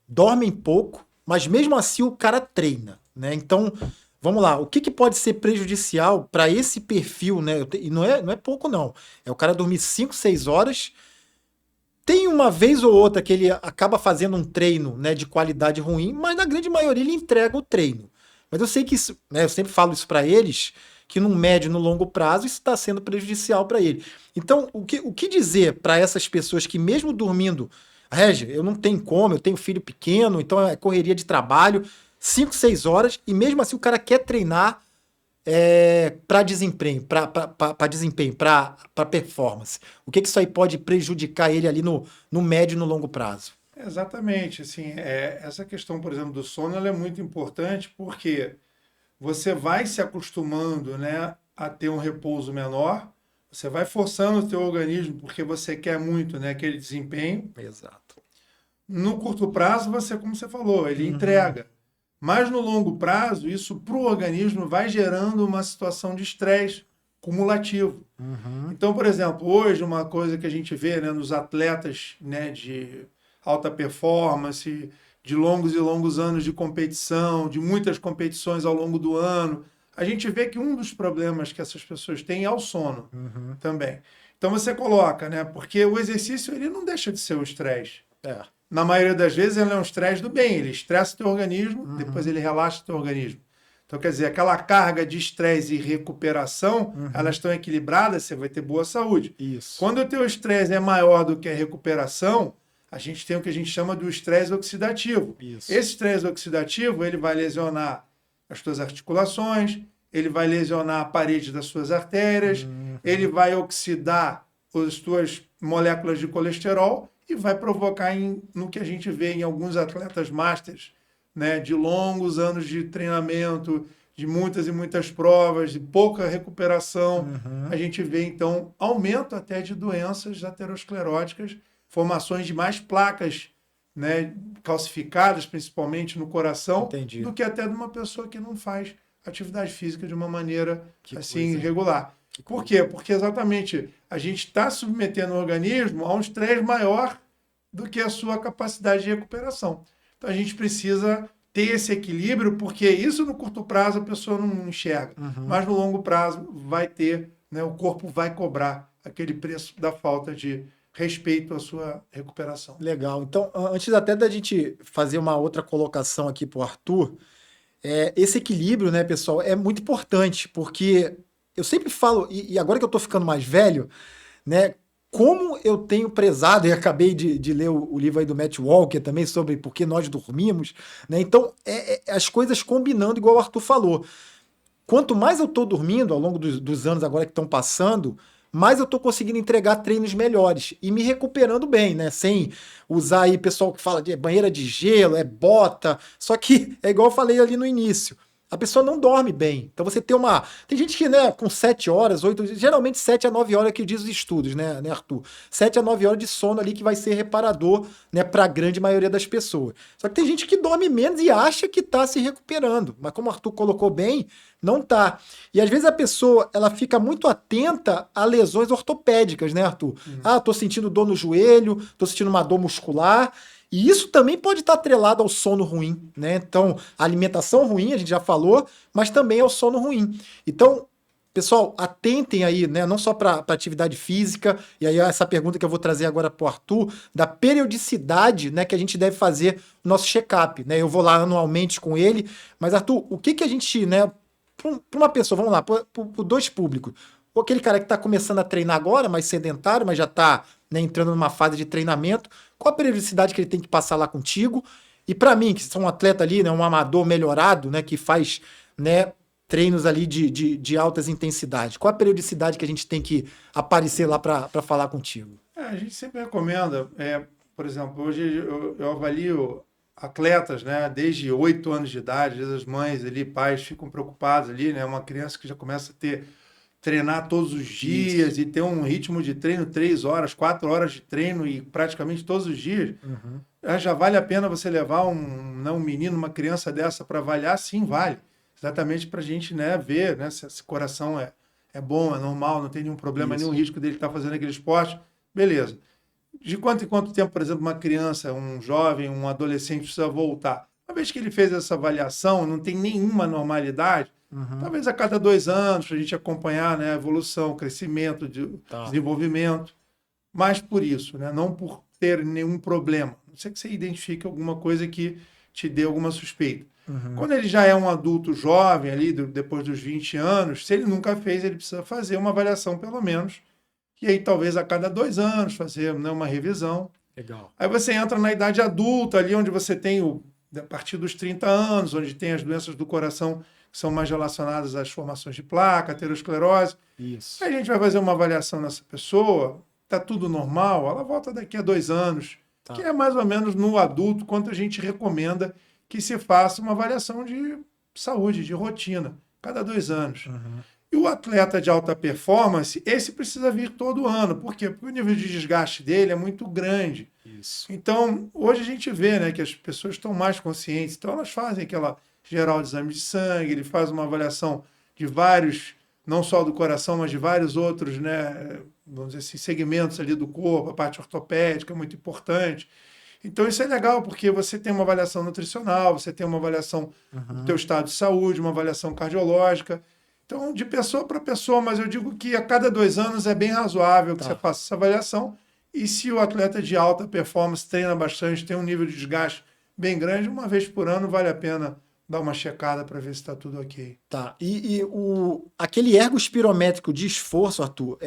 Dormem pouco, mas mesmo assim o cara treina, né? Então, vamos lá. O que, que pode ser prejudicial para esse perfil, né? E não é pouco, não. É o cara dormir 5, 6 horas. Tem uma vez ou outra que ele acaba fazendo um treino, né, de qualidade ruim, mas na grande maioria ele entrega o treino. Mas eu sei que isso, né, eu sempre falo isso para eles, que no médio e no longo prazo isso está sendo prejudicial para ele. Então, o que dizer para essas pessoas que mesmo dormindo, Regi, eu não tenho como, eu tenho filho pequeno, então é correria de trabalho, 5, 6 horas, e mesmo assim o cara quer treinar para desempenho, para performance. O que isso aí pode prejudicar ele ali no médio e no longo prazo? Exatamente, assim, essa questão, por exemplo, do sono, ela é muito importante porque você vai se acostumando, né, a ter um repouso menor, você vai forçando o teu organismo porque você quer muito, né, aquele desempenho. Exato. No curto prazo, você, como você falou, ele Uhum. entrega. Mas no longo prazo, isso para o organismo vai gerando uma situação de estresse cumulativo. Uhum. Então, por exemplo, hoje uma coisa que a gente vê, né, nos atletas, né, de alta performance, de longos e longos anos de competição, de muitas competições ao longo do ano, a gente vê que um dos problemas que essas pessoas têm é o sono Uhum. também. Então você coloca, né, porque o exercício ele não deixa de ser um estresse. É. Na maioria das vezes ele é um estresse do bem, ele estressa o teu organismo, Uhum. depois ele relaxa o teu organismo. Então, quer dizer, aquela carga de estresse e recuperação, elas estão equilibradas, você vai ter boa saúde. Isso. Quando o teu estresse é maior do que a recuperação, a gente tem o que a gente chama do estresse oxidativo. Isso. Esse estresse oxidativo, ele vai lesionar as tuas articulações, ele vai lesionar a parede das suas artérias, ele vai oxidar as tuas moléculas de colesterol e vai provocar no que a gente vê em alguns atletas masters, né, de longos anos de treinamento, de muitas e muitas provas, de pouca recuperação, a gente vê, então, aumento até de doenças ateroscleróticas, formações de mais placas, né, calcificadas, principalmente no coração, Entendi. do que até de uma pessoa que não faz atividade física de uma maneira Que assim coisa. regular. Por quê? Porque exatamente a gente está submetendo o organismo a um estresse maior do que a sua capacidade de recuperação. Então a gente precisa ter esse equilíbrio, porque isso no curto prazo a pessoa não enxerga, mas no longo prazo vai ter, né, o corpo vai cobrar aquele preço da falta de respeito à sua recuperação. Legal. Então, antes até da gente fazer uma outra colocação aqui para o Arthur, esse equilíbrio, né, pessoal, é muito importante, porque eu sempre falo, e agora que eu estou ficando mais velho, né, como eu tenho prezado, e acabei de ler o livro aí do Matt Walker também sobre por que nós dormimos, né? Então, as coisas combinando, igual o Arthur falou. Quanto mais eu estou dormindo ao longo dos anos agora que estão passando, mais eu estou conseguindo entregar treinos melhores e me recuperando bem, né? Sem usar aí pessoal que fala de banheira de gelo, bota. Só que é igual eu falei ali no início. a pessoa não dorme bem. Então você tem uma... Tem gente que, né, com 7 horas, 8, geralmente 7 a 9 horas que diz os estudos, né, Arthur? 7 a 9 horas de sono ali que vai ser reparador, né, para a grande maioria das pessoas. Só que tem gente que dorme menos e acha que tá se recuperando. Mas como o Arthur colocou bem, não tá. E às vezes a pessoa, ela fica muito atenta a lesões ortopédicas, né, Arthur? Ah, tô sentindo dor no joelho, tô sentindo uma dor muscular. E isso também pode estar atrelado ao sono ruim, né? Então, a alimentação ruim, a gente já falou, mas também ao sono ruim. Então, pessoal, atentem aí, né? Não só para atividade física, e aí essa pergunta que eu vou trazer agora para o Arthur, da periodicidade, né, que a gente deve fazer o nosso check-up, né? Eu vou lá anualmente com ele, mas Arthur, o que a gente, né, para uma pessoa, vamos lá, para dois públicos, ou aquele cara que está começando a treinar agora, mais sedentário, mas já está, né, entrando numa fase de treinamento, qual a periodicidade que ele tem que passar lá contigo? E para mim, que sou um atleta ali, né, um amador melhorado, né, que faz, né, treinos ali de altas intensidades, qual a periodicidade que a gente tem que aparecer lá para falar contigo? A gente sempre recomenda, por exemplo, hoje eu avalio atletas, né, desde 8 anos de idade, às vezes as mães ali, pais ficam preocupados ali, né, uma criança que já começa a treinar todos os dias Isso. e ter um ritmo de treino, 3 horas, 4 horas de treino e praticamente todos os dias, já vale a pena você levar um menino, uma criança dessa para avaliar? Sim, vale. Exatamente para a gente, né, ver, né, se esse coração é bom, é normal, não tem nenhum problema, nenhum Isso. risco dele estar fazendo aquele esporte. Beleza. De quanto em quanto tempo, por exemplo, uma criança, um jovem, um adolescente precisa voltar? Uma vez que ele fez essa avaliação, não tem nenhuma normalidade, talvez a cada 2 anos, para a gente acompanhar, né, a evolução, o crescimento, desenvolvimento. Mas por isso, né, não por ter nenhum problema. Não sei que você identifique alguma coisa que te dê alguma suspeita. Quando ele já é um adulto jovem, ali, depois dos 20 anos, se ele nunca fez, ele precisa fazer uma avaliação, pelo menos. E aí, talvez a cada 2 anos, fazer, né, uma revisão. Legal. Aí você entra na idade adulta, ali onde você tem, a partir dos 30 anos, onde tem as doenças do coração que são mais relacionadas às formações de placa, aterosclerose. Isso. Aí a gente vai fazer uma avaliação nessa pessoa, tá tudo normal, ela volta daqui a 2 anos, que é mais ou menos no adulto quanto a gente recomenda que se faça uma avaliação de saúde, de rotina, cada 2 anos. E o atleta de alta performance, esse precisa vir todo ano. Por quê? Porque o nível de desgaste dele é muito grande. Isso. Então, hoje a gente vê, né, que as pessoas estão mais conscientes. Então, elas fazem aquela geral de exame de sangue, ele faz uma avaliação de vários, não só do coração, mas de vários outros, né, vamos dizer assim, segmentos ali do corpo, a parte ortopédica é muito importante. Então, isso é legal, porque você tem uma avaliação nutricional, você tem uma avaliação do teu estado de saúde, uma avaliação cardiológica. Então, de pessoa para pessoa, mas eu digo que a cada 2 anos é bem razoável que você faça essa avaliação. E se o atleta de alta performance treina bastante, tem um nível de desgaste bem grande, uma vez por ano vale a pena dar uma checada para ver se está tudo ok. Tá. Aquele ergo espirométrico de esforço, Arthur,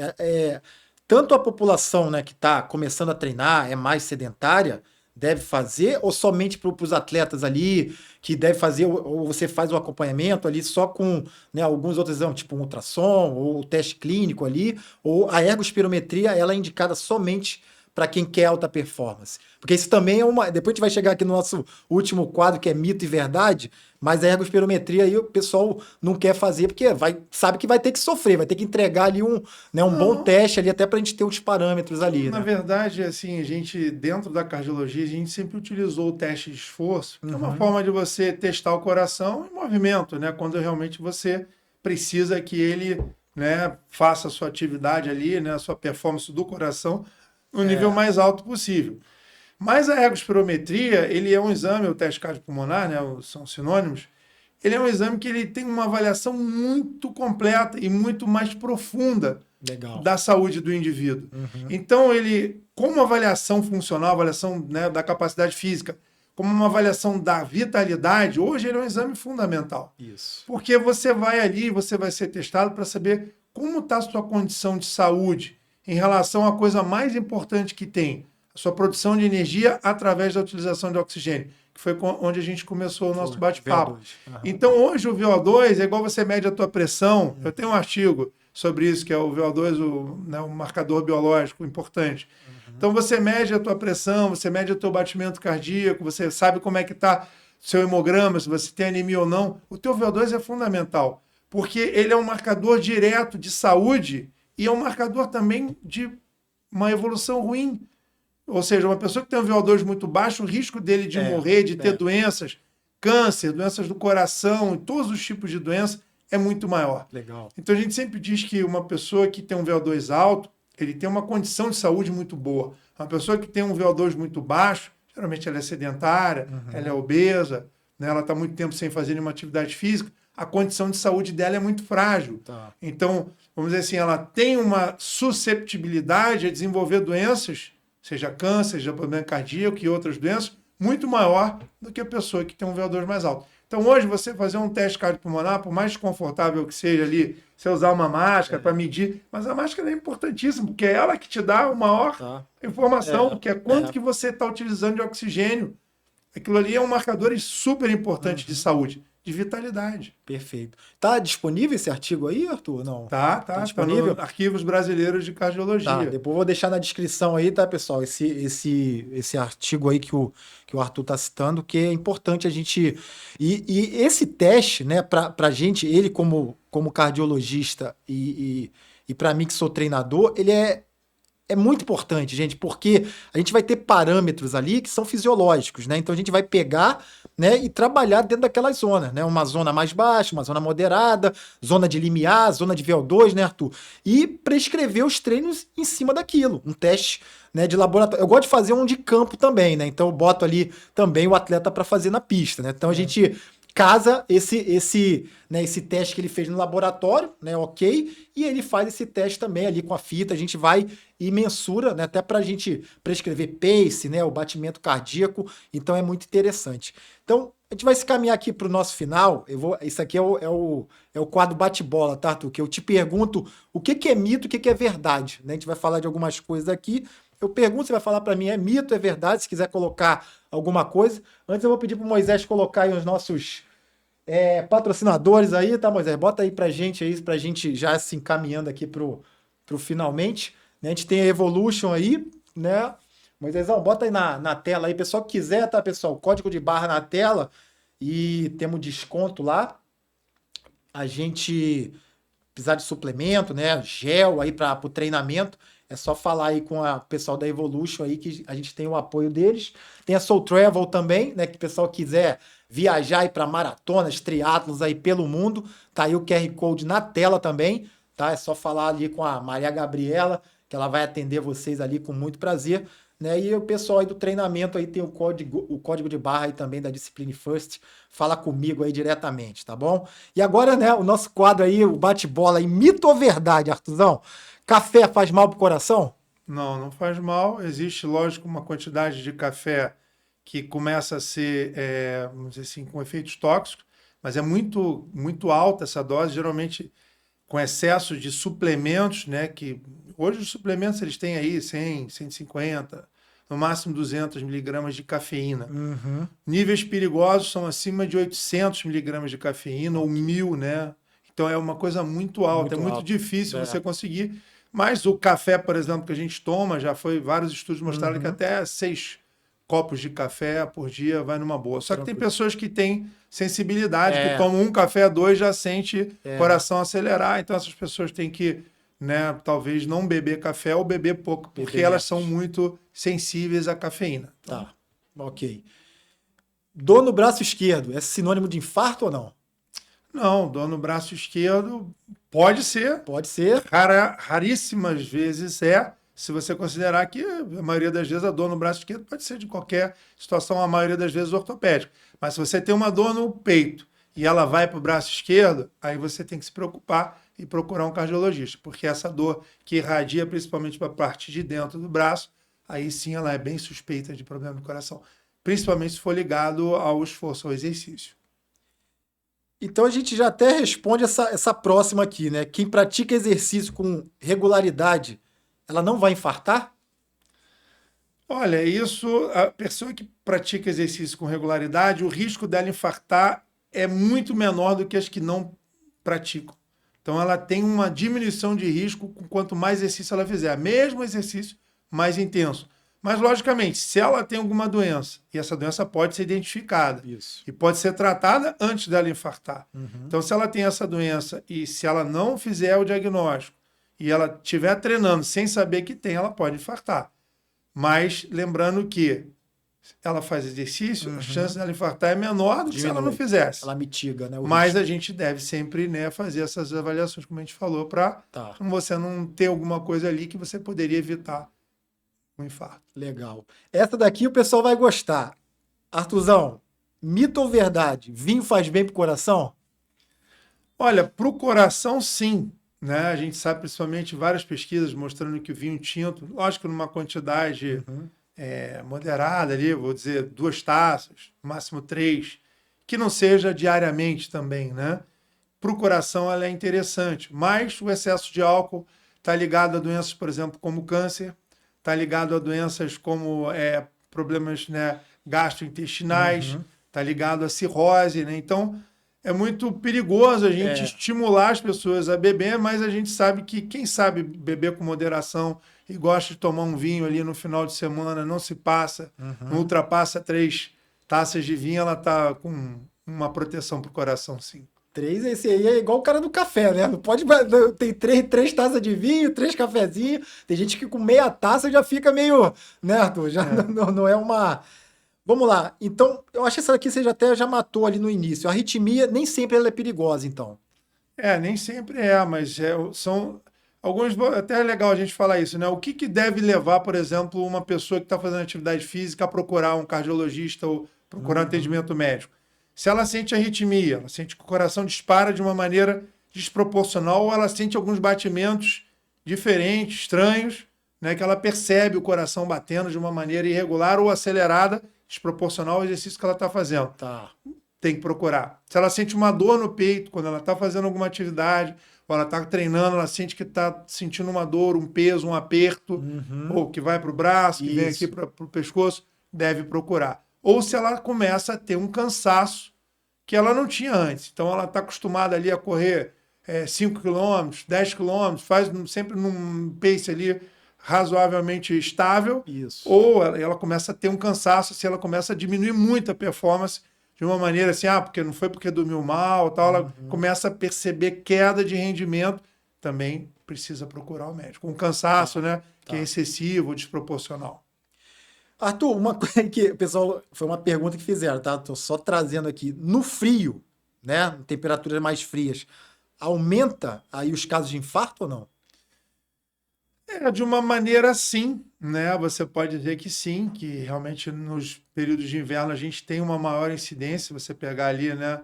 tanto a população, né, que está começando a treinar, é mais sedentária, deve fazer, ou somente para os atletas ali que deve fazer, ou você faz o acompanhamento ali só com, né, alguns outros exames, tipo um ultrassom, ou o teste clínico ali, ou a ergospirometria, ela é indicada somente para quem quer alta performance. Porque isso também é uma... Depois a gente vai chegar aqui no nosso último quadro, que é mito e verdade, mas a ergospirometria aí o pessoal não quer fazer, porque sabe que vai ter que sofrer, vai ter que entregar ali um bom teste ali, até para a gente ter os parâmetros ali, Na né? verdade, assim, a gente, dentro da cardiologia, a gente sempre utilizou o teste de esforço, que é uma forma de você testar o coração em movimento, né? Quando realmente você precisa que ele, né, faça a sua atividade ali, né, a sua performance do coração no nível mais alto possível. Mas a ergospirometria, ele é um exame, o teste cardiopulmonar, né, são sinônimos, ele é um exame que ele tem uma avaliação muito completa e muito mais profunda da saúde do indivíduo. Então, ele, como avaliação funcional, avaliação, né, da capacidade física, como uma avaliação da vitalidade, hoje ele é um exame fundamental. Isso. Porque você vai ali, você vai ser testado para saber como está a sua condição de saúde em relação à coisa mais importante que tem, a sua produção de energia através da utilização de oxigênio, que foi onde a gente começou o nosso bate-papo. Então, hoje o VO2 é igual você mede a tua pressão. Eu tenho um artigo sobre isso, que é o VO2, né, um marcador biológico importante. Então, você mede a tua pressão, você mede o teu batimento cardíaco, você sabe como é que está seu hemograma, se você tem anemia ou não, o teu VO2 é fundamental, porque ele é um marcador direto de saúde e é um marcador também de uma evolução ruim. Ou seja, uma pessoa que tem um VO2 muito baixo, o risco dele de morrer, de ter doenças, câncer, doenças do coração, todos os tipos de doenças, é muito maior. Legal. Então a gente sempre diz que uma pessoa que tem um VO2 alto, ele tem uma condição de saúde muito boa. Uma pessoa que tem um VO2 muito baixo, geralmente ela é sedentária, ela é obesa, né? Ela está muito tempo sem fazer nenhuma atividade física, a condição de saúde dela é muito frágil. Tá. Então, vamos dizer assim, ela tem uma susceptibilidade a desenvolver doenças, seja câncer, seja problema cardíaco e outras doenças, muito maior do que a pessoa que tem um VO2 mais alto. Então, hoje, você fazer um teste cardiopulmonar, por mais confortável que seja ali, você usar uma máscara para medir, mas a máscara é importantíssima, porque é ela que te dá a maior informação, que é quanto que você está utilizando de oxigênio. Aquilo ali é um marcador super importante de saúde, de vitalidade. Perfeito. Tá disponível esse artigo aí, Arthur? Não. Tá disponível? No Arquivos Brasileiros de Cardiologia. Tá, depois eu vou deixar na descrição aí, tá, pessoal? Esse artigo aí que o Arthur tá citando, que é importante a gente. E esse teste, né, pra gente, ele como cardiologista e para mim que sou treinador, ele é muito importante, gente, porque a gente vai ter parâmetros ali que são fisiológicos, né? Então a gente vai pegar, né, e trabalhar dentro daquelas zonas, né? Uma zona mais baixa, uma zona moderada, zona de limiar, zona de VO2, né, Arthur? E prescrever os treinos em cima daquilo, um teste, né, de laboratório. Eu gosto de fazer um de campo também, né? Então eu boto ali também o atleta para fazer na pista, né? Então a gente casa esse teste que ele fez no laboratório, né, ok, e ele faz esse teste também ali com a fita, a gente vai e mensura, né, até para a gente prescrever pace, né, o batimento cardíaco, então é muito interessante. Então, a gente vai se caminhar aqui para o nosso final, isso aqui é o quadro bate-bola, tá, Arthur? Que eu te pergunto o que é mito, o que é verdade, né? A gente vai falar de algumas coisas aqui, eu pergunto, você vai falar para mim, é mito, é verdade, se quiser colocar alguma coisa. Antes eu vou pedir para o Moisés colocar aí os nossos patrocinadores aí, tá, Moisés? Bota aí pra gente já se encaminhando aqui pro finalmente. Né? A gente tem a Evolution aí, né? Moisésão, bota aí na tela aí, pessoal que quiser, tá, pessoal? Código de barra na tela e temos desconto lá. A gente precisar de suplemento, né? Gel aí para o treinamento. É só falar aí com o pessoal da Evolution aí que a gente tem o apoio deles. Tem a Soul Travel também, né? Que o pessoal quiser viajar aí para maratonas, triatlos aí pelo mundo. Tá aí o QR Code na tela também, tá? É só falar ali com a Maria Gabriela, que ela vai atender vocês ali com muito prazer. Né? E o pessoal aí do treinamento aí tem o código de barra aí também da Discipline First. Fala comigo aí diretamente, tá bom? E agora, né, o nosso quadro aí, o bate-bola aí, mito ou verdade, Arthurzão? Café faz mal pro coração? Não, não faz mal. Existe, lógico, uma quantidade de café que começa a ser, vamos dizer assim, com efeitos tóxicos, mas é muito, muito alta essa dose, geralmente com excesso de suplementos, né? Que hoje os suplementos eles têm aí 100, 150, no máximo 200 miligramas de cafeína. Uhum. Níveis perigosos são acima de 800 miligramas de cafeína ou 1000, né? Então é uma coisa muito alta, é muito difícil você conseguir. Mas o café, por exemplo, que a gente toma, já foi vários estudos mostraram que até 6 copos de café por dia vai numa boa. Só que tem pessoas que têm sensibilidade, que tomam um café, 2, já sente coração acelerar. Então essas pessoas têm que, né, talvez não beber café ou beber pouco, porque elas são muito sensíveis à cafeína. Então... Tá, ok. Dor no braço esquerdo é sinônimo de infarto ou não? Não, dor no braço esquerdo pode ser. Pode ser. Raríssimas vezes se você considerar que a maioria das vezes a dor no braço esquerdo pode ser de qualquer situação, a maioria das vezes ortopédica. Mas se você tem uma dor no peito e ela vai para o braço esquerdo, aí você tem que se preocupar e procurar um cardiologista, porque essa dor que irradia principalmente para a parte de dentro do braço, aí sim ela é bem suspeita de problema do coração, principalmente se for ligado ao esforço, ao exercício. Então a gente já até responde essa próxima aqui, né? Quem pratica exercício com regularidade, ela não vai infartar? Olha, a pessoa que pratica exercício com regularidade, o risco dela infartar é muito menor do que as que não praticam. Então ela tem uma diminuição de risco quanto mais exercício ela fizer. Mesmo exercício mais intenso. Mas, logicamente, se ela tem alguma doença, e essa doença pode ser identificada, Isso. e pode ser tratada antes dela infartar. Uhum. Então, se ela tem essa doença e se ela não fizer o diagnóstico e ela estiver treinando sem saber que tem, ela pode infartar. Mas lembrando que ela faz exercício, a chance dela infartar é menor do que se ela não Diminui. fizesse. Ela mitiga, né, o Mas risco. a gente deve sempre, né, fazer essas avaliações, como a gente falou, para Tá, você não ter alguma coisa ali que você poderia evitar um infarto. legal. Essa daqui o pessoal vai gostar. Arthurzão, mito ou verdade? Vinho faz bem pro coração? Olha, para o coração, sim. Né? A gente sabe, principalmente, várias pesquisas mostrando que o vinho tinto, lógico, numa quantidade moderada ali, vou dizer 2 taças, no máximo 3, que não seja diariamente também, né? Para o coração ela é interessante, mas o excesso de álcool está ligado a doenças, por exemplo, como câncer, está ligado a doenças como problemas, né, gastrointestinais, está ligado a cirrose, né? Então é muito perigoso a gente estimular as pessoas a beber, mas a gente sabe que quem sabe beber com moderação e gosta de tomar um vinho ali no final de semana, não se passa, não ultrapassa 3 taças de vinho, ela está com uma proteção para o coração, sim. 3, esse aí é igual o cara do café, né? Não pode. Tem três taças de vinho, 3 cafezinhos. Tem gente que com meia taça já fica meio. Né, Arthur? Já não é uma. Vamos lá. Então, eu acho que essa aqui você já matou ali no início. A arritmia nem sempre ela é perigosa, então. Nem sempre mas são alguns. Até é legal a gente falar isso, né? O que deve levar, por exemplo, uma pessoa que está fazendo atividade física a procurar um cardiologista ou procurar atendimento médico? Se ela sente arritmia, ela sente que o coração dispara de uma maneira desproporcional, ou ela sente alguns batimentos diferentes, estranhos, né? Que ela percebe o coração batendo de uma maneira irregular ou acelerada, desproporcional ao exercício que ela está fazendo. Tá. Tem que procurar. Se ela sente uma dor no peito quando ela está fazendo alguma atividade, ou ela está treinando, ela sente que está sentindo uma dor, um peso, um aperto, ou que vai para o braço, que vem aqui para o pescoço, deve procurar. Ou se ela começa a ter um cansaço que ela não tinha antes. Então ela está acostumada ali a correr 5 km, 10 km, faz sempre num pace ali razoavelmente estável, Isso. ou ela começa a ter um cansaço, se ela começa a diminuir muito a performance de uma maneira assim, porque não foi porque dormiu mal, tal, ela começa a perceber queda de rendimento, também precisa procurar o médico. Um cansaço, né, que é excessivo, desproporcional. Arthur, uma coisa que o pessoal, foi uma pergunta que fizeram, tá? Tô só trazendo aqui. No frio, né, temperaturas mais frias, aumenta aí os casos de infarto ou não? De uma maneira sim, né? Você pode dizer que sim, que realmente nos períodos de inverno a gente tem uma maior incidência. Você pegar ali, né,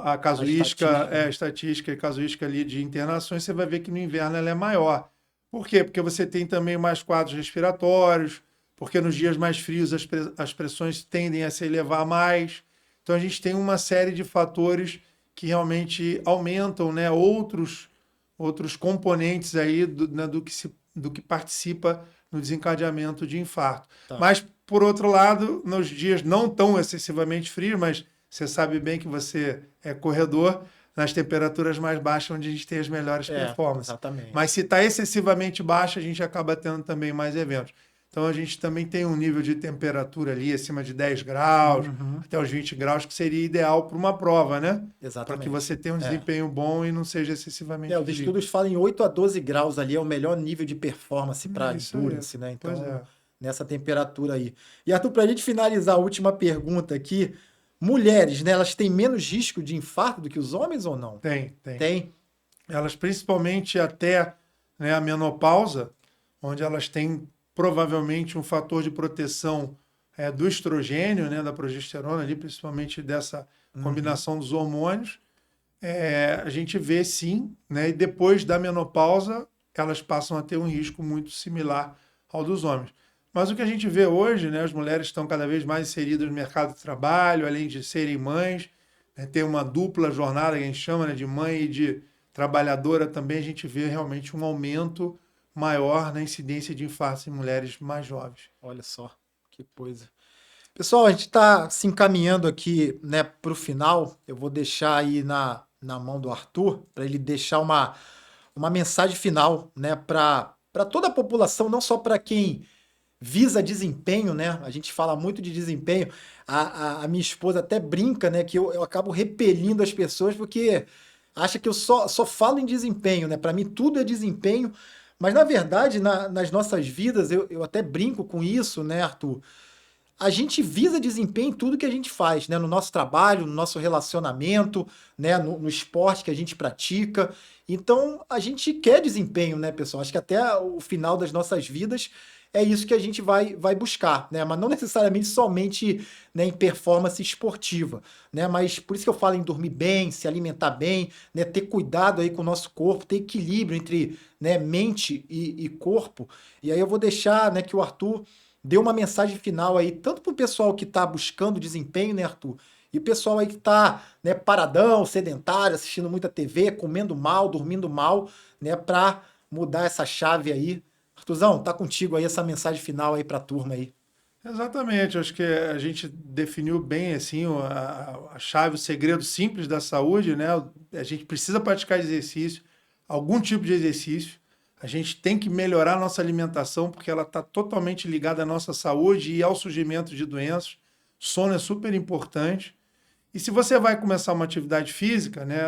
a casuística, a estatística e casuística ali de internações, você vai ver que no inverno ela é maior. Por quê? Porque você tem também mais quadros respiratórios, porque nos dias mais frios as pressões tendem a se elevar mais. Então a gente tem uma série de fatores que realmente aumentam, né, outros componentes aí do que participa no desencadeamento de infarto. Mas, por outro lado, nos dias não tão excessivamente frios, mas você sabe bem que você é corredor, nas temperaturas mais baixas onde a gente tem as melhores performances. Exatamente. Mas se está excessivamente baixo, a gente acaba tendo também mais eventos. Então a gente também tem um nível de temperatura ali acima de 10 graus, até os 20 graus, que seria ideal para uma prova, né? Exatamente. Para que você tenha um desempenho bom e não seja excessivamente os estudos falam em 8 a 12 graus ali, é o melhor nível de performance para endurance, né? Então, nessa temperatura aí. E Arthur, para a gente finalizar a última pergunta aqui, mulheres, né, elas têm menos risco de infarto do que os homens ou não? Tem. Elas, principalmente até, né, a menopausa, onde elas têm provavelmente um fator de proteção do estrogênio, né, da progesterona, ali, principalmente dessa combinação dos hormônios, a gente vê sim, né, e depois da menopausa, elas passam a ter um risco muito similar ao dos homens. Mas o que a gente vê hoje, né, as mulheres estão cada vez mais inseridas no mercado de trabalho, além de serem mães, né, ter uma dupla jornada que a gente chama, né, de mãe e de trabalhadora também, a gente vê realmente um aumento maior na incidência de infartos em mulheres mais jovens. Olha só, que coisa. Pessoal, a gente está se encaminhando aqui, né, para o final. Eu vou deixar aí na mão do Arthur, para ele deixar uma mensagem final, né, para toda a população, não só para quem visa desempenho, né? A gente fala muito de desempenho. A minha esposa até brinca, né? Que eu acabo repelindo as pessoas porque acha que eu só falo em desempenho, né? Para mim tudo é desempenho. Mas na verdade, nas nossas vidas, eu até brinco com isso, né, Arthur? A gente visa desempenho em tudo que a gente faz, né? No nosso trabalho, no nosso relacionamento, né? No esporte que a gente pratica. Então, a gente quer desempenho, né, pessoal? Acho que até o final das nossas vidas é isso que a gente vai buscar, né? Mas não necessariamente somente, né, em performance esportiva, né? Mas por isso que eu falo em dormir bem, se alimentar bem, né? Ter cuidado aí com o nosso corpo, ter equilíbrio entre, né, mente e corpo. E aí eu vou deixar, né, que o Arthur dê uma mensagem final aí, tanto para o pessoal que está buscando desempenho, né, Arthur? E o pessoal aí que está, né, paradão, sedentário, assistindo muita TV, comendo mal, dormindo mal, né, para mudar essa chave aí. Arthurzão, tá contigo aí essa mensagem final aí para a turma aí. Exatamente, acho que a gente definiu bem assim a chave, o segredo simples da saúde, né? A gente precisa praticar exercício, algum tipo de exercício. A gente tem que melhorar a nossa alimentação porque ela está totalmente ligada à nossa saúde e ao surgimento de doenças. Sono é super importante. E se você vai começar uma atividade física, né?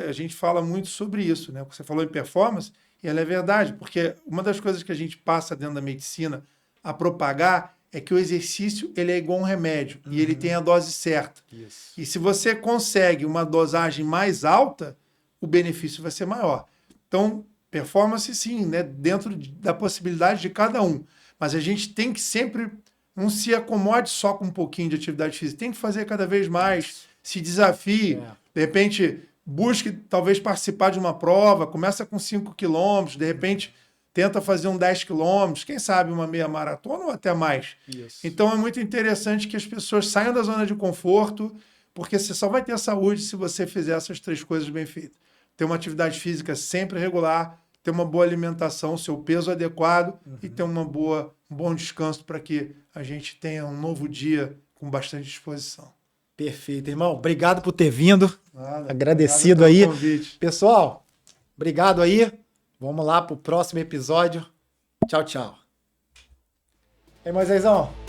A gente fala muito sobre isso, né? Você falou em performance e ela é verdade, porque uma das coisas que a gente passa dentro da medicina a propagar é que o exercício ele é igual a um remédio e ele tem a dose certa. Isso. E se você consegue uma dosagem mais alta, o benefício vai ser maior. Então, performance sim, né? Dentro da possibilidade de cada um. Mas a gente tem que sempre não se acomode só com um pouquinho de atividade física. Tem que fazer cada vez mais, se desafie. De repente, busque talvez participar de uma prova, começa com 5 quilômetros, de repente tenta fazer um 10 quilômetros, quem sabe uma meia maratona ou até mais. Isso. Então é muito interessante que as pessoas saiam da zona de conforto, porque você só vai ter saúde se você fizer essas 3 coisas bem feitas. Ter uma atividade física sempre regular, ter uma boa alimentação, seu peso adequado e ter um bom descanso para que a gente tenha um novo dia com bastante disposição. Perfeito, irmão. Obrigado por ter vindo. Nada, Agradecido obrigado aí. pelo convite. Pessoal, obrigado aí. Vamos lá pro próximo episódio. Tchau, tchau. E aí, Moisésão?